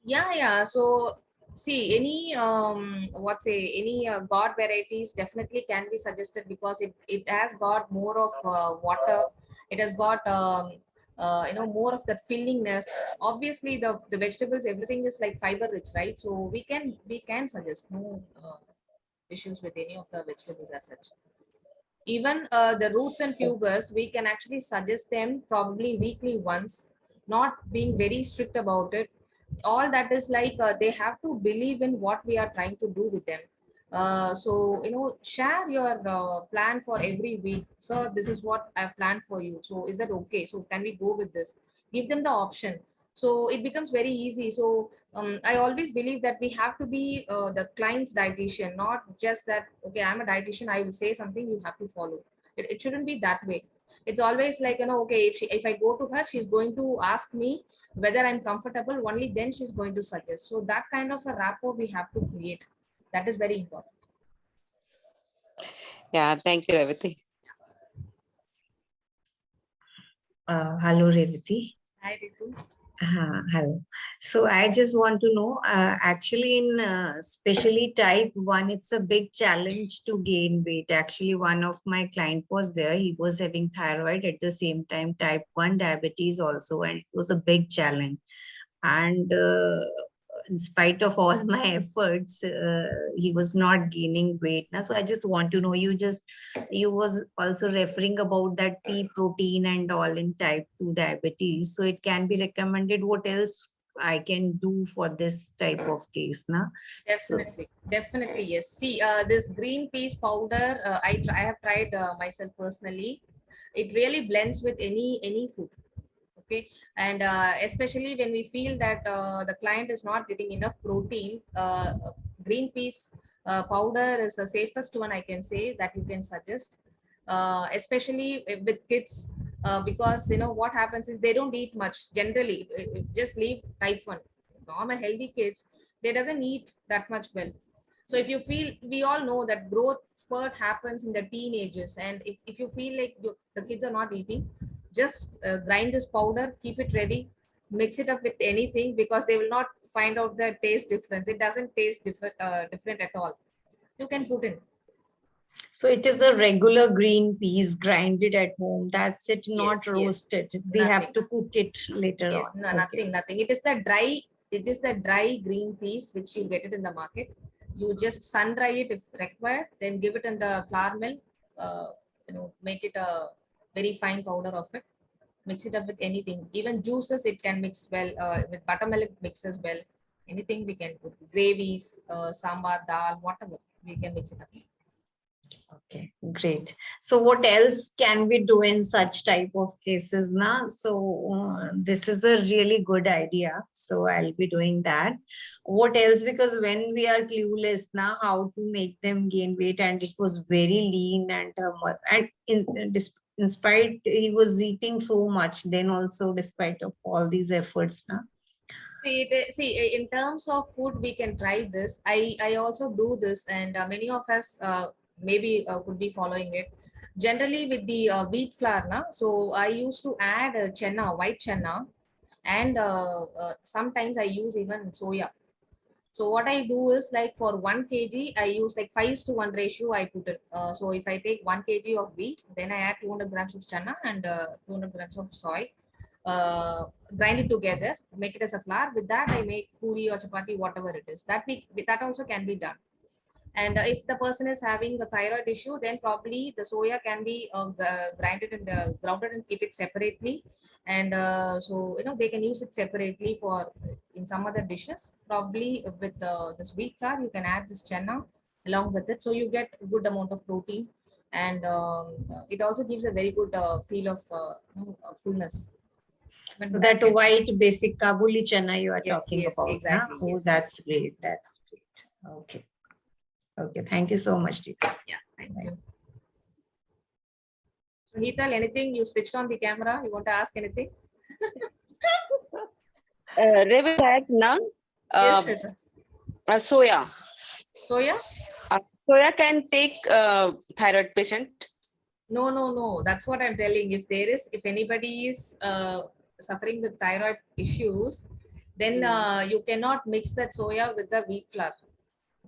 Yeah. So see, any any gourd varieties definitely can be suggested, because it has got more of water. It has got more of that fillingness. Obviously the vegetables, everything is like fiber rich, right? So we can suggest, no issues with any of the vegetables as such. Even the roots and tubers, we can actually suggest them probably weekly once, not being very strict about it. All that is like, they have to believe in what we are trying to do with them. So share your plan for every week. So this is what I planned for you, so is that okay? So can we go with this? Give them the option. So it becomes very easy. So I always believe that we have to be the client's dietitian, not just that, okay, I'm a dietitian, I will say something, you have to follow it. It shouldn't be that way. It's always like, okay, if I go to her, she's going to ask me whether I'm comfortable, only then she's going to suggest. So that kind of a rapport we have to create. That is very important. Yeah, thank you, Revati. Hello, Revati. Hi, Ritu. Hello. So I just want to know, actually in especially type 1, it's a big challenge to gain weight. Actually, one of my client was there. He was having thyroid at the same time, type 1 diabetes also, and it was a big challenge. And in spite of all my efforts, he was not gaining weight. Now, so I just want to know, you was also referring about that pea protein and all in type 2 diabetes. So it can be recommended. What else I can do for this type of case? Na? Definitely, yes. See, this green peas powder, I have tried myself personally. It really blends with any food. Okay, and especially when we feel that the client is not getting enough protein, green peas powder is the safest one I can say that you can suggest, especially with kids, because what happens is they don't eat much generally. Just leave type 1 normal healthy kids, they doesn't eat that much well. So if you feel, we all know that growth spurt happens in the teenagers, and if you feel like the kids are not eating, just grind this powder, keep it ready, mix it up with anything, because they will not find out the taste difference. It doesn't taste different at all. You can put in. So it is a regular green peas grinded at home. That's it, not Yes, roasted. yes. We have Nothing. to cook it later Yes, on. no, Okay. nothing. It is the dry green peas which you get it in the market. You just sun dry it if required, then give it in the flour mill. Make it a very fine powder of it. Mix it up with anything, even juices it can mix well, with buttermilk mixes well. Anything we can put, gravies, sambar, dal, whatever, we can mix it up. Okay, great. So what else can we do in such type of cases now? So this is a really good idea. So I'll be doing that. What else? Because when we are clueless now how to make them gain weight, and it was very lean, and in spite he was eating so much, then also despite of all these efforts now. See, in terms of food, we can try this. I also do this, and many of us maybe could be following it. Generally, with the wheat flour, na. So I used to add chenna, white chenna, and sometimes I use even soya. So what I do is, like, for 1 kg, I use like 5:1 ratio. I put it. So if I take 1 kg of wheat, then I add 200 grams of chana and 200 grams of soy. Grind it together, make it as a flour. With that, I make puri or chapati, whatever it is. That also can be done. And if the person is having a thyroid issue, then probably the soya can be grinded and grounded and keep it separately. And so they can use it separately for in some other dishes. Probably with this wheat flour, you can add this chenna along with it, so you get a good amount of protein, and it also gives a very good feel of fullness. So that white basic Kabuli chana you are talking yes, about. exactly. Oh, Yes, that's great. That's great. Okay. Okay. Thank you so much, Tika. Yeah, thank you. So, Heetal, anything? You switched on the camera. You want to ask anything? Revati, now, Yes, Shweta. soya. Soya? Soya can take thyroid patient. No. That's what I'm telling. If anybody is suffering with thyroid issues, then you cannot mix that soya with the wheat flour.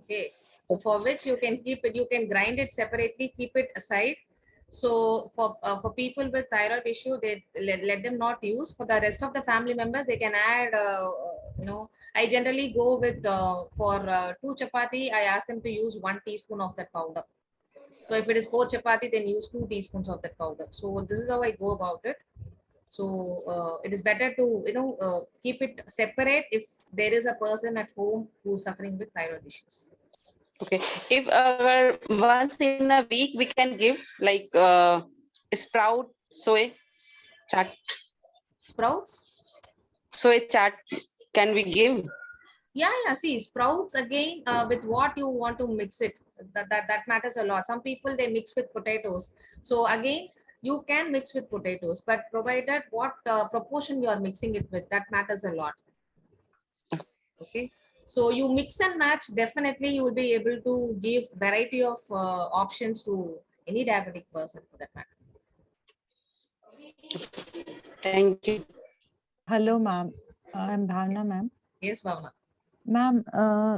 Okay. So for which you can keep it, you can grind it separately, keep it aside. So for people with thyroid issue, they let them not use. For the rest of the family members, they can add. I generally go with for 2 chapati. I ask them to use 1 teaspoon of that powder. So if it is 4 chapati, then use 2 teaspoons of that powder. So this is how I go about it. So it is better to keep it separate if there is a person at home who is suffering with thyroid issues. Okay. If once in a week we can give like sprout soy chat. Sprouts? Soy chat can we give? Yeah. See, sprouts again, with what you want to mix it. That matters a lot. Some people they mix with potatoes. So again, you can mix with potatoes, but provided what proportion you are mixing it with, that matters a lot. Okay, so you mix and match, definitely you will be able to give variety of options to any diabetic person for that matter. Thank you. Hello, ma'am. I'm Bhavna, ma'am. Yes, Bhavna. Ma'am,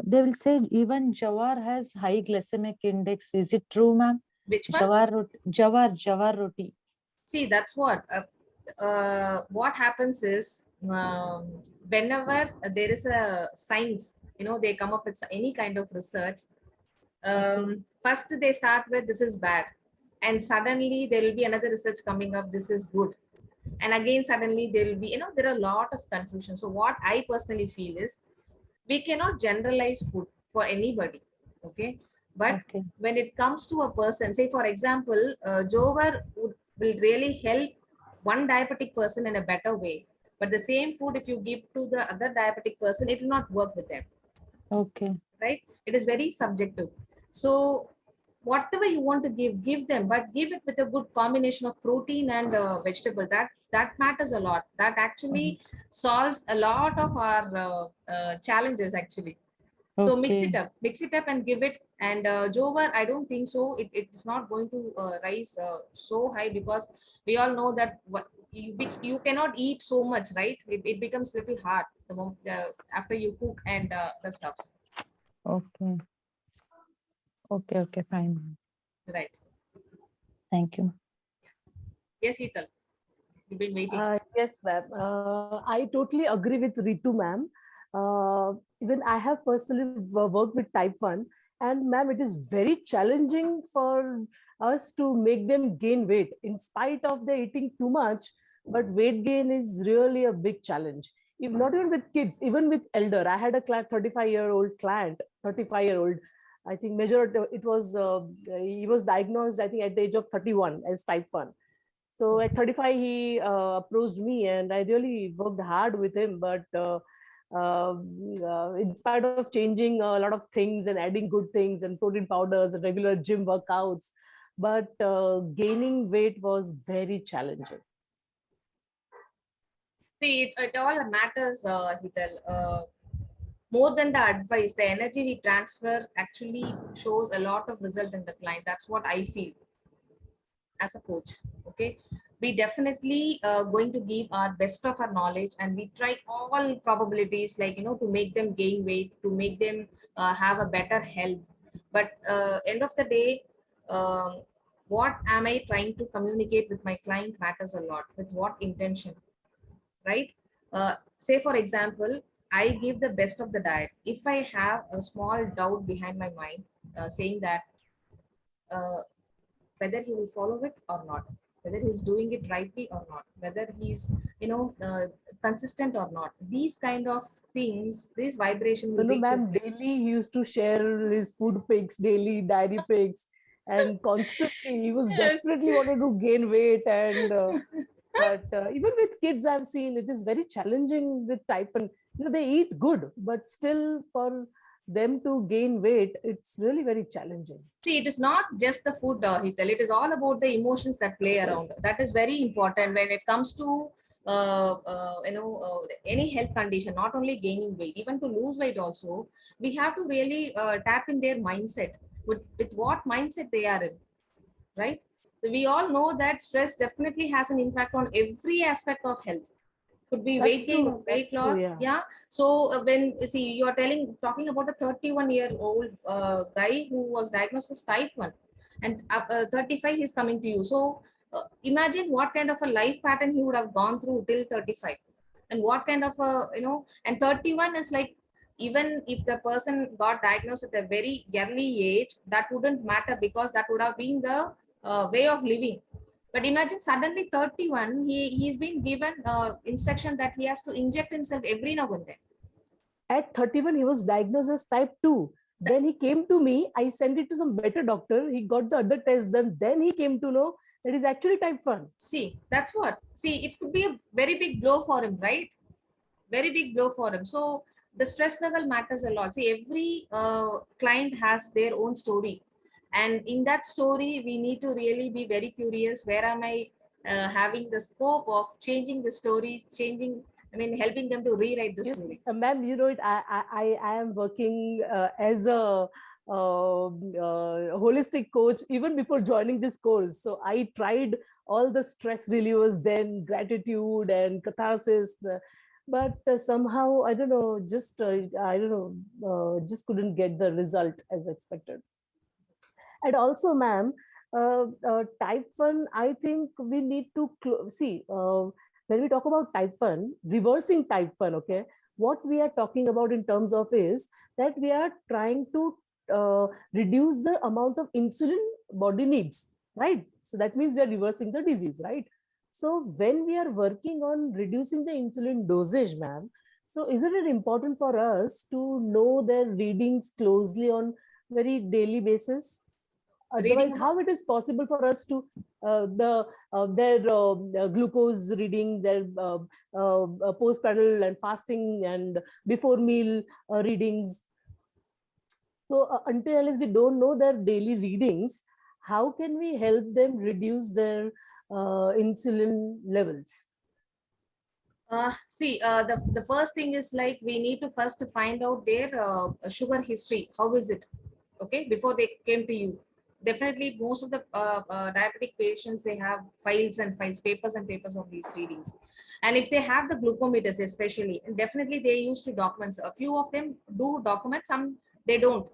they will say even jawar has high glycemic index. Is it true, ma'am? Which one? Jawar roti. See, that's what happens is, whenever there is a science, they come up with any kind of research. First they start with this is bad, and suddenly there will be another research coming up, this is good, and again suddenly there will be, there are a lot of confusion. So what I personally feel is, we cannot generalize food for anybody. Okay, but Okay. when it comes to a person, say for example, jowar will really help one diabetic person in a better way, but the same food if you give to the other diabetic person, it will not work with them. Okay. Right, it is very subjective. So whatever you want to give them, but give it with a good combination of protein and vegetable. That matters a lot. That actually solves a lot of our challenges actually. So Okay. mix it up and give it. And jowar, I don't think so it's not going to rise so high, because we all know that you cannot eat so much, right? It becomes little hard the moment after you cook and the stuffs. Okay. Okay. Fine. Right. Thank you. Yes, Hetal. You've been waiting. Yes, ma'am. I totally agree with Ritu, ma'am. Even I have personally worked with type 1, and ma'am, it is very challenging for us to make them gain weight in spite of their eating too much. But weight gain is really a big challenge. If not even with kids, even with elder. I had a 35-year-old client, 35-year-old. I think it was he was diagnosed, I think, at the age of 31 as type 1. So at 35, he approached me, and I really worked hard with him. But in spite of changing a lot of things and adding good things and protein powders and regular gym workouts, but gaining weight was very challenging. See, it all matters, Hital. More than the advice, the energy we transfer actually shows a lot of result in the client. That's what I feel as a coach. Okay, we definitely going to give our best of our knowledge, and we try all probabilities, like to make them gain weight, to make them have a better health. But end of the day, what am I trying to communicate with my client matters a lot. With what intention, right? Say for example, I give the best of the diet. If I have a small doubt behind my mind, saying that uh, whether he will follow it or not, whether he's doing it rightly or not, whether he's consistent or not, these kind of things, this vibration will reach Ma'am, him. daily he used to share his food pics, daily diary pics, and constantly he was Yes. desperately wanted to gain weight. And but even with kids, I've seen it is very challenging with type 1. They eat good, but still for them to gain weight, it's really very challenging. See, it is not just the food, Hital. It is all about the emotions that play around. That is very important when it comes to any health condition. Not only gaining weight, even to lose weight also, we have to really tap in their mindset. With what mindset they are in, right? So we all know that stress definitely has an impact on every aspect of health. Could be That's weight gain, true. weight That's true, loss. yeah. Yeah. So when see you are talking about a 31-year-old guy who was diagnosed as type 1, and 35 he's coming to you. So imagine what kind of a life pattern he would have gone through till 35, and what kind of a and 31 is like, even if the person got diagnosed at a very early age, that wouldn't matter, because that would have been the way of living. But imagine suddenly 31, he's been given instruction that he has to inject himself every now and then. At 31, he was diagnosed as type 2. Then he came to me. I sent it to some better doctor. He got the other test done. Then he came to know that he's actually type 1. See, that's what. See, it could be a very big blow for him, right? Very big blow for him. So the stress level matters a lot. See, every client has their own story. And in that story, we need to really be very curious. Where am I having the scope of changing the stories, helping them to rewrite the Yes, story. ma'am, you know it. I am working as a holistic coach even before joining this course. So I tried all the stress relievers, then gratitude and catharsis. But somehow I don't know, just I don't know, just couldn't get the result as expected. And also, ma'am, type 1, I think we need to see when we talk about type 1, reversing type 1, okay, what we are talking about in terms of is that we are trying to reduce the amount of insulin body needs, right? So that means we are reversing the disease, right? So when we are working on reducing the insulin dosage, ma'am, so isn't it important for us to know their readings closely on very daily basis? Reading Otherwise, how it is possible for us to their glucose reading, their postprandial and fasting and before meal readings? So until unless we don't know their daily readings, how can we help them reduce their insulin levels? The first thing is like we need to first find out their sugar history. How is it? Okay, before they came to you. Definitely, most of the diabetic patients, they have files and files, papers and papers of these readings. And if they have the glucometers, especially, definitely they used to documents. A few of them do document, some they don't.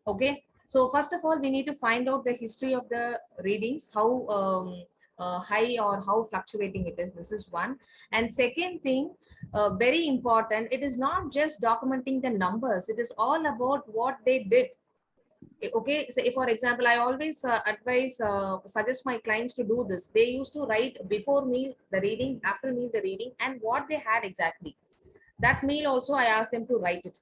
Okay, so first of all, we need to find out the history of the readings, how high or how fluctuating it is. This is one. And second thing, very important, it is not just documenting the numbers, it is all about what they did. Okay, so if for example, I always suggest my clients to do this. They used to write before meal the reading, after meal the reading, and what they had exactly. That meal also I ask them to write it.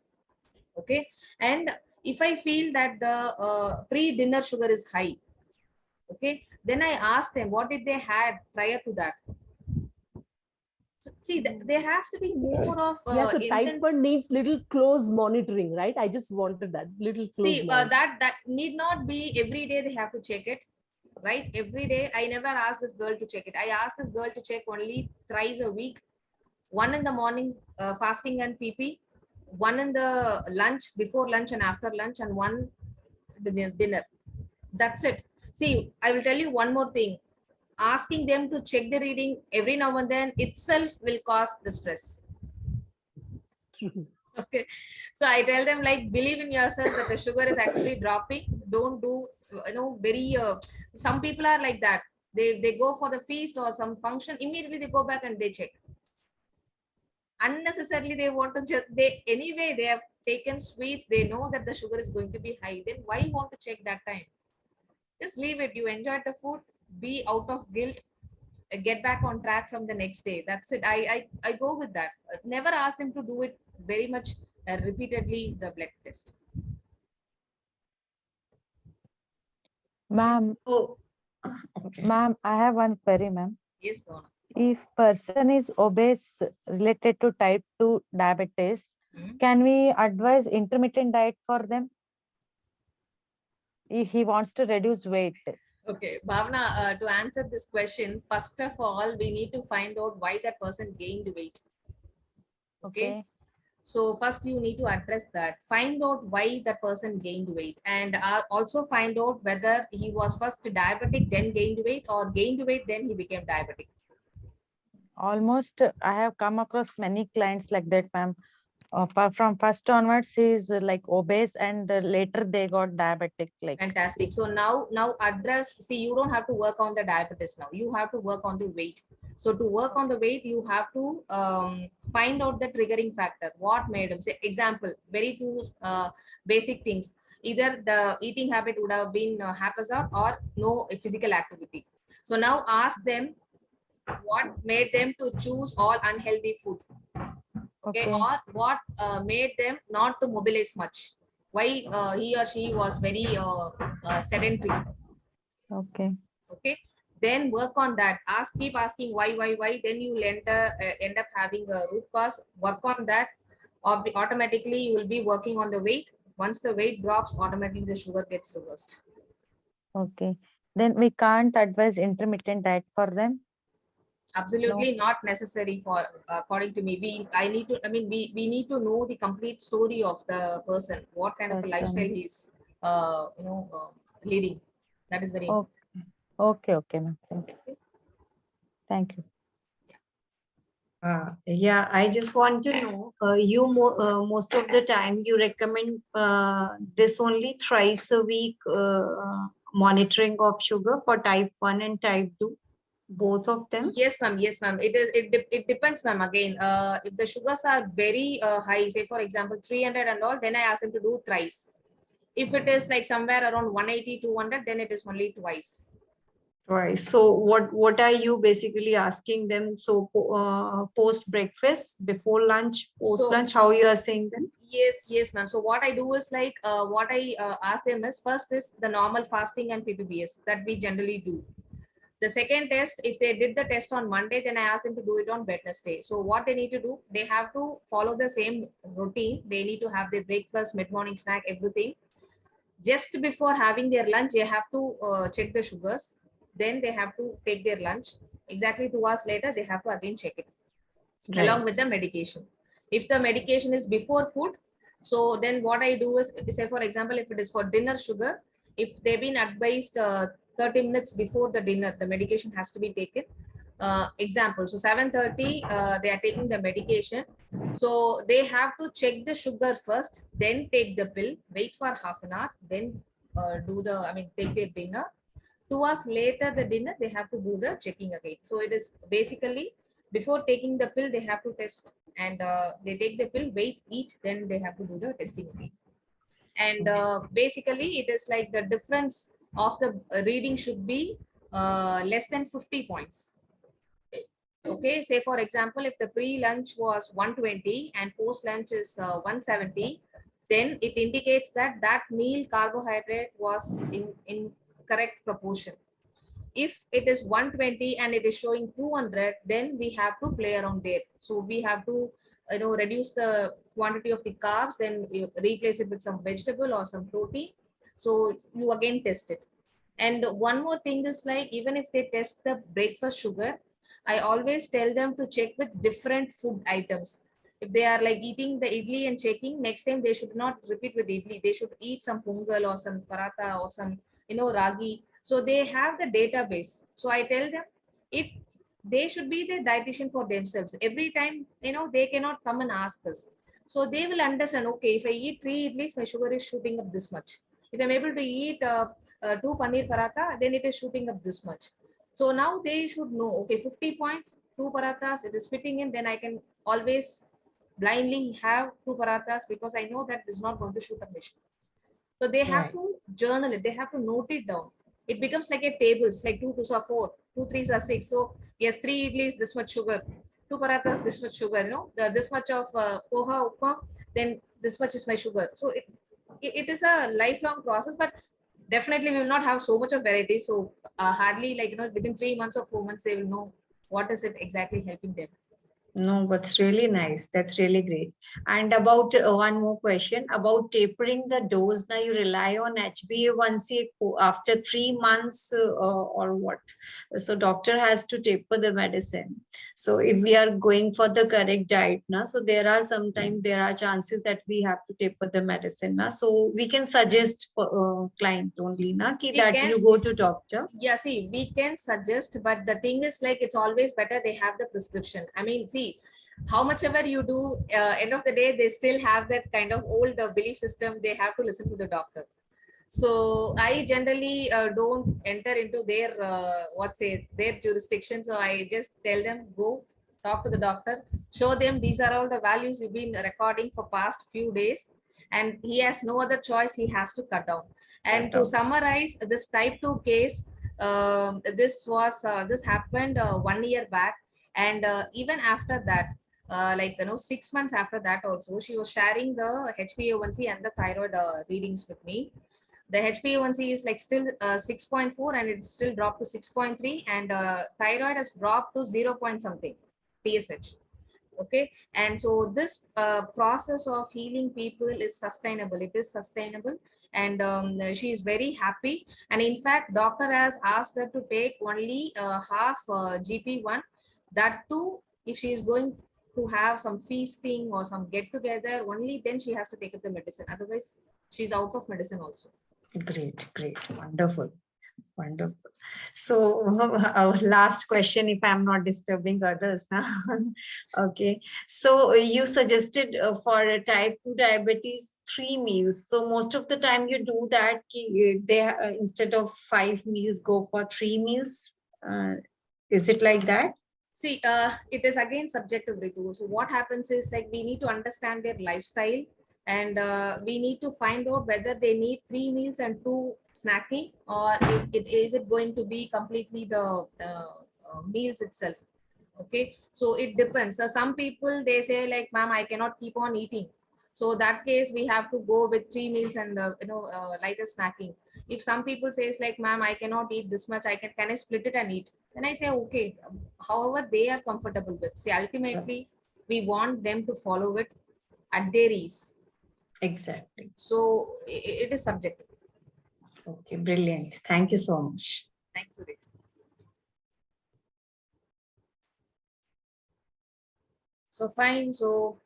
Okay, and if I feel that the pre-dinner sugar is high, okay, then I ask them what did they had prior to that. So, see, there has to be more of Yeah, so type intense. 1 needs little close monitoring, right? I just wanted that little close See, monitoring. that need not be every day they have to check it, right? Every day, I never ask this girl to check it. I ask this girl to check only thrice a week. One in the morning, fasting and PP. One in the lunch, before lunch and after lunch, and one dinner. That's it. See, I will tell you one more thing. Asking them to check the reading every now and then itself will cause the stress. Okay, so I tell them, like, believe in yourself that the sugar is actually dropping. Don't do very some people are like that. They go for the feast or some function, immediately they go back and they check. Unnecessarily they want to just, they anyway they have taken sweets, they know that the sugar is going to be high, then why you want to check that time? Just leave it. You enjoy the food, be out of guilt, get back on track from the next day. That's it. I go with that. Never ask them to do it very much repeatedly, the blood test. Ma'am, Oh, okay. ma'am, I have one query, ma'am. Yes, Bhavana. If person is obese related to type 2 diabetes, can we advise intermittent diet for them? If he wants to reduce weight. Okay, Bhavana, to answer this question, first of all, we need to find out why that person gained weight. Okay. So first you need to address that, find out why that person gained weight, and also find out whether he was first diabetic, then gained weight, or gained weight, then he became diabetic. Almost, I have come across many clients like that, ma'am. From first onwards, he is like obese, and later they got diabetic. Like, fantastic. So now address. See, you don't have to work on the diabetes now. You have to work on the weight. So to work on the weight, you have to find out the triggering factor. What made him? Say example, very two basic things. Either the eating habit would have been haphazard or no physical activity. So now ask them what made them to choose all unhealthy food. Okay, or what made them not to mobilize much. Why he or she was very sedentary. okay. Okay, then work on that. Keep asking why. Then you will end up having a root cause. Work on that. Automatically, you will be working on the weight. Once the weight drops, automatically the sugar gets reversed. Okay. Then we can't advise intermittent diet for them. Absolutely not necessary for, according to me. We need to know the complete story of the person, what kind of a lifestyle Person. he's, leading. That is very important. Okay, okay, ma'am. Thank you. Thank you. Yeah, I just want to know, most of the time you recommend this only thrice a week monitoring of sugar for type 1 and type 2, both of them? Yes, ma'am. Yes, ma'am. It depends, ma'am. Again, if the sugars are very high, say for example 300 and all, then I ask them to do thrice. If it is like somewhere around 180, 200, then it is only twice. Right. So what are you basically asking them? So post breakfast, before lunch, post lunch, how you are saying them? Yes, ma'am. So what I do is like, what I ask them is, first is the normal fasting and PPBS that we generally do. The second test, if they did the test on Monday, then I ask them to do it on Wednesday. So what they need to do, they have to follow the same routine. They need to have their breakfast, mid-morning snack, everything. Just before having their lunch, they have to check the sugars. Then they have to take their lunch. Exactly 2 hours later, they have to again check it, along with the medication. If the medication is before food, so then what I do is, say for example, if it is for dinner sugar, if they've been advised 30 minutes before the dinner, the medication has to be taken. Example, so 7:30, they are taking the medication. So they have to check the sugar first, then take the pill, wait for half an hour, then take their dinner. 2 hours later, the dinner, they have to do the checking again. So it is basically, before taking the pill, they have to test, and they take the pill, wait, eat, then they have to do the testing again. And basically, it is like the difference of the reading should be less than 50 points. Okay, say for example, if the pre-lunch was 120 and post-lunch is 170, then it indicates that that meal carbohydrate was in correct proportion. If it is 120 and it is showing 200, then we have to play around there. So we have to reduce the quantity of the carbs, then you replace it with some vegetable or some protein. So you again test it. And one more thing is, like, even if they test the breakfast sugar, I always tell them to check with different food items. If they are like eating the idli and checking, next time they should not repeat with idli. They should eat some pongal or some paratha or some ragi. So they have the database. So I tell them, if they should be the dietitian for themselves. Every time, they cannot come and ask us. So they will understand, okay, if I eat 3 idlis, my sugar is shooting up this much. If I'm able to eat 2 paneer paratha, then it is shooting up this much. So now they should know, okay, 50 points, 2 parathas, it is fitting in, then I can always blindly have 2 parathas because I know that this is not going to shoot up my sugar. So they have to journal it. They have to note it down. It becomes like a table. It's like 2 2s are 4, 2 3s are 6. So yes, 3 idlis, this much sugar. 2 parathas, this much sugar. This much of poha, upma, then this much is my sugar. So it is a lifelong process, but definitely we will not have so much of variety. So hardly within 3 months or 4 months, they will know what is it exactly helping them. No, that's really nice. That's really great. And about one more question about tapering the dose. Now you rely on HbA1c after 3 months or what? So doctor has to taper the medicine. So if we are going for the correct diet, na, so there are chances that we have to taper the medicine. Na? So we can suggest client only na, you go to doctor. Yeah, see, we can suggest, but the thing is, like, it's always better they have the prescription. I mean, see, how much ever you do, end of the day, they still have that kind of old belief system. They have to listen to the doctor. So I generally don't enter into their their jurisdiction. So I just tell them, go talk to the doctor, show them these are all the values you've been recording for past few days, and he has no other choice. He has to cut down. And to summarize this type 2 case, this happened 1 year back, and even after that, 6 months after that also, she was sharing the HbA1c and the thyroid readings with me. The HbA1c is like still 6.4 and it still dropped to 6.3, and thyroid has dropped to 0 point something TSH. Okay, and so this process of healing people is sustainable. It is sustainable, and she is very happy. And in fact, doctor has asked her to take only half GP1, That too, if she is going to have some feasting or some get together, only then she has to take up the medicine. Otherwise, she's out of medicine also. Great, great, wonderful, wonderful. So our last question, if I'm not disturbing others, huh? Okay. So you suggested for a type 2 diabetes 3 meals. So most of the time you do that, they instead of 5 meals go for 3 meals. Is it like that? See, it is again subjective, Ritu. So what happens is like we need to understand their lifestyle, and we need to find out whether they need 3 meals and 2 snacking, or is it going to be completely the meals itself. Okay, so it depends. So some people, they say like, ma'am, I cannot keep on eating. So that case we have to go with 3 meals and lighter snacking. If some people says like, ma'am, I cannot eat this much, can I split it and eat? Then I say okay, however they are comfortable with. See, ultimately we want them to follow it at their ease. Exactly. So it is subjective. Okay, brilliant. Thank you so much. Thank you, Ritu. So fine. So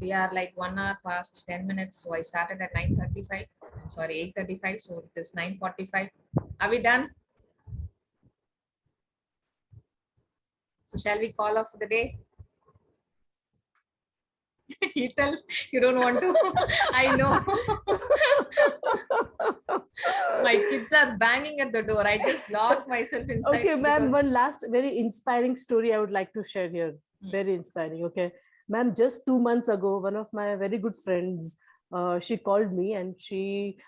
we are like 1 hour past 10 minutes. So I started at 9:35. Sorry, 8:35. So it is 9:45. Are we done? So shall we call off for the day? Ethel, you don't want to? I know. My kids are banging at the door. I just locked myself inside. Okay, ma'am, because- one last very inspiring story I would like to share here. Very inspiring. Okay, ma'am, just 2 months ago, one of my very good friends, she called me and she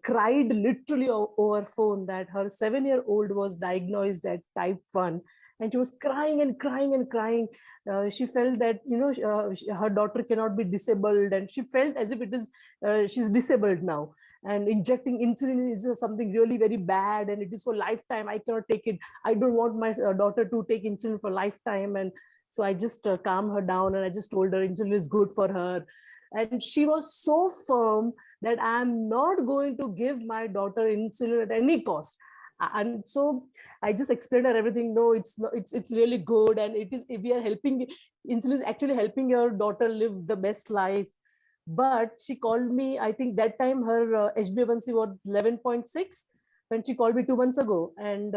cried literally over phone that her 7-year-old was diagnosed at type 1, and she was crying and crying and crying. She felt that her daughter cannot be disabled, and she felt as if it is she's disabled now, and injecting insulin is something really very bad, and it is for lifetime. I cannot take it. I don't want my daughter to take insulin for lifetime. And so I just calmed her down, and I just told her insulin is good for her. And she was so firm that I'm not going to give my daughter insulin at any cost. And so I just explained her everything. No, it's not, it's really good, and it is, if we are helping, insulin is actually helping your daughter live the best life. But she called me, I think that time her HbA1c was 11.6 when she called me 2 months ago. And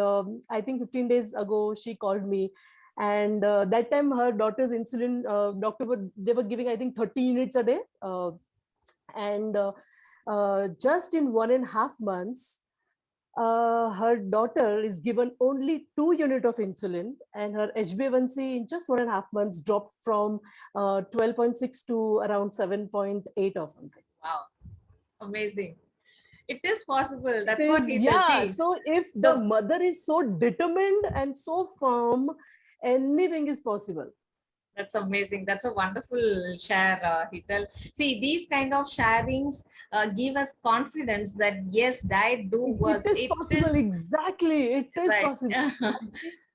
I think 15 days ago, she called me. And that time her daughter's insulin, they were giving, I think 30 units a day. Just in 1.5 months, her daughter is given only 2 units of insulin, and her HbA1c in just 1.5 months dropped from 12.6 to around 7.8 or something. Wow, amazing. It is possible. That's It what is, he yeah. says. So if the mother is so determined and so firm, anything is possible. That's amazing. That's a wonderful share, Hital. See, these kind of sharings give us confidence that yes, diet do work. It is possible. Exactly. It is right. possible.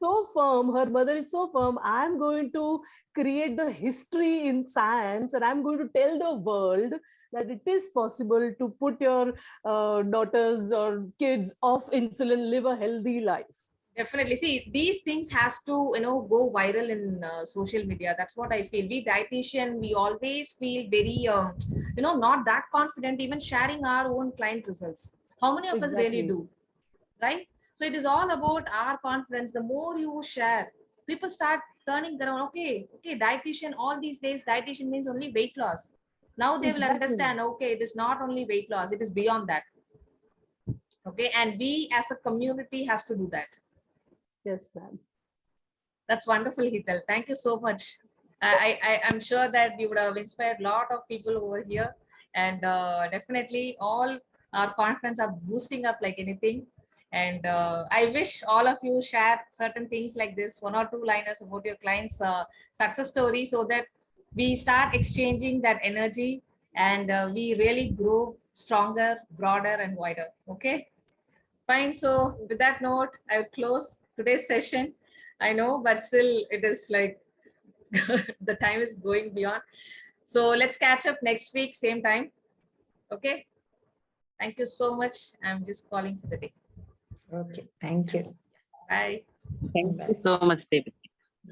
So firm. Her mother is so firm. I'm going to create the history in science, and I'm going to tell the world that it is possible to put your daughters or kids off insulin, live a healthy life. Definitely. See, these things has to, go viral in social media. That's what I feel. We dietitian, we always feel very, not that confident, even sharing our own client results. How many of us really do, right? So it is all about our confidence. The more you share, people start turning around. Okay, dietitian, all these days, dietitian means only weight loss. Now they will understand, okay, it is not only weight loss, it is beyond that. Okay, and we as a community has to do that. Yes, ma'am. That's wonderful, Hital. Thank you so much. I'm sure that you would have inspired a lot of people over here, and definitely all our confidence are boosting up like anything. And I wish all of you share certain things like this, 1 or 2 liners about your clients' success story, so that we start exchanging that energy, and we really grow stronger, broader, and wider. Okay. Fine. So with that note, I will close today's session. I know, but still it is like the time is going beyond. So let's catch up next week, same time. Okay. Thank you so much. I'm just calling for the day. Okay. Thank you. Bye. Thank you so much, David.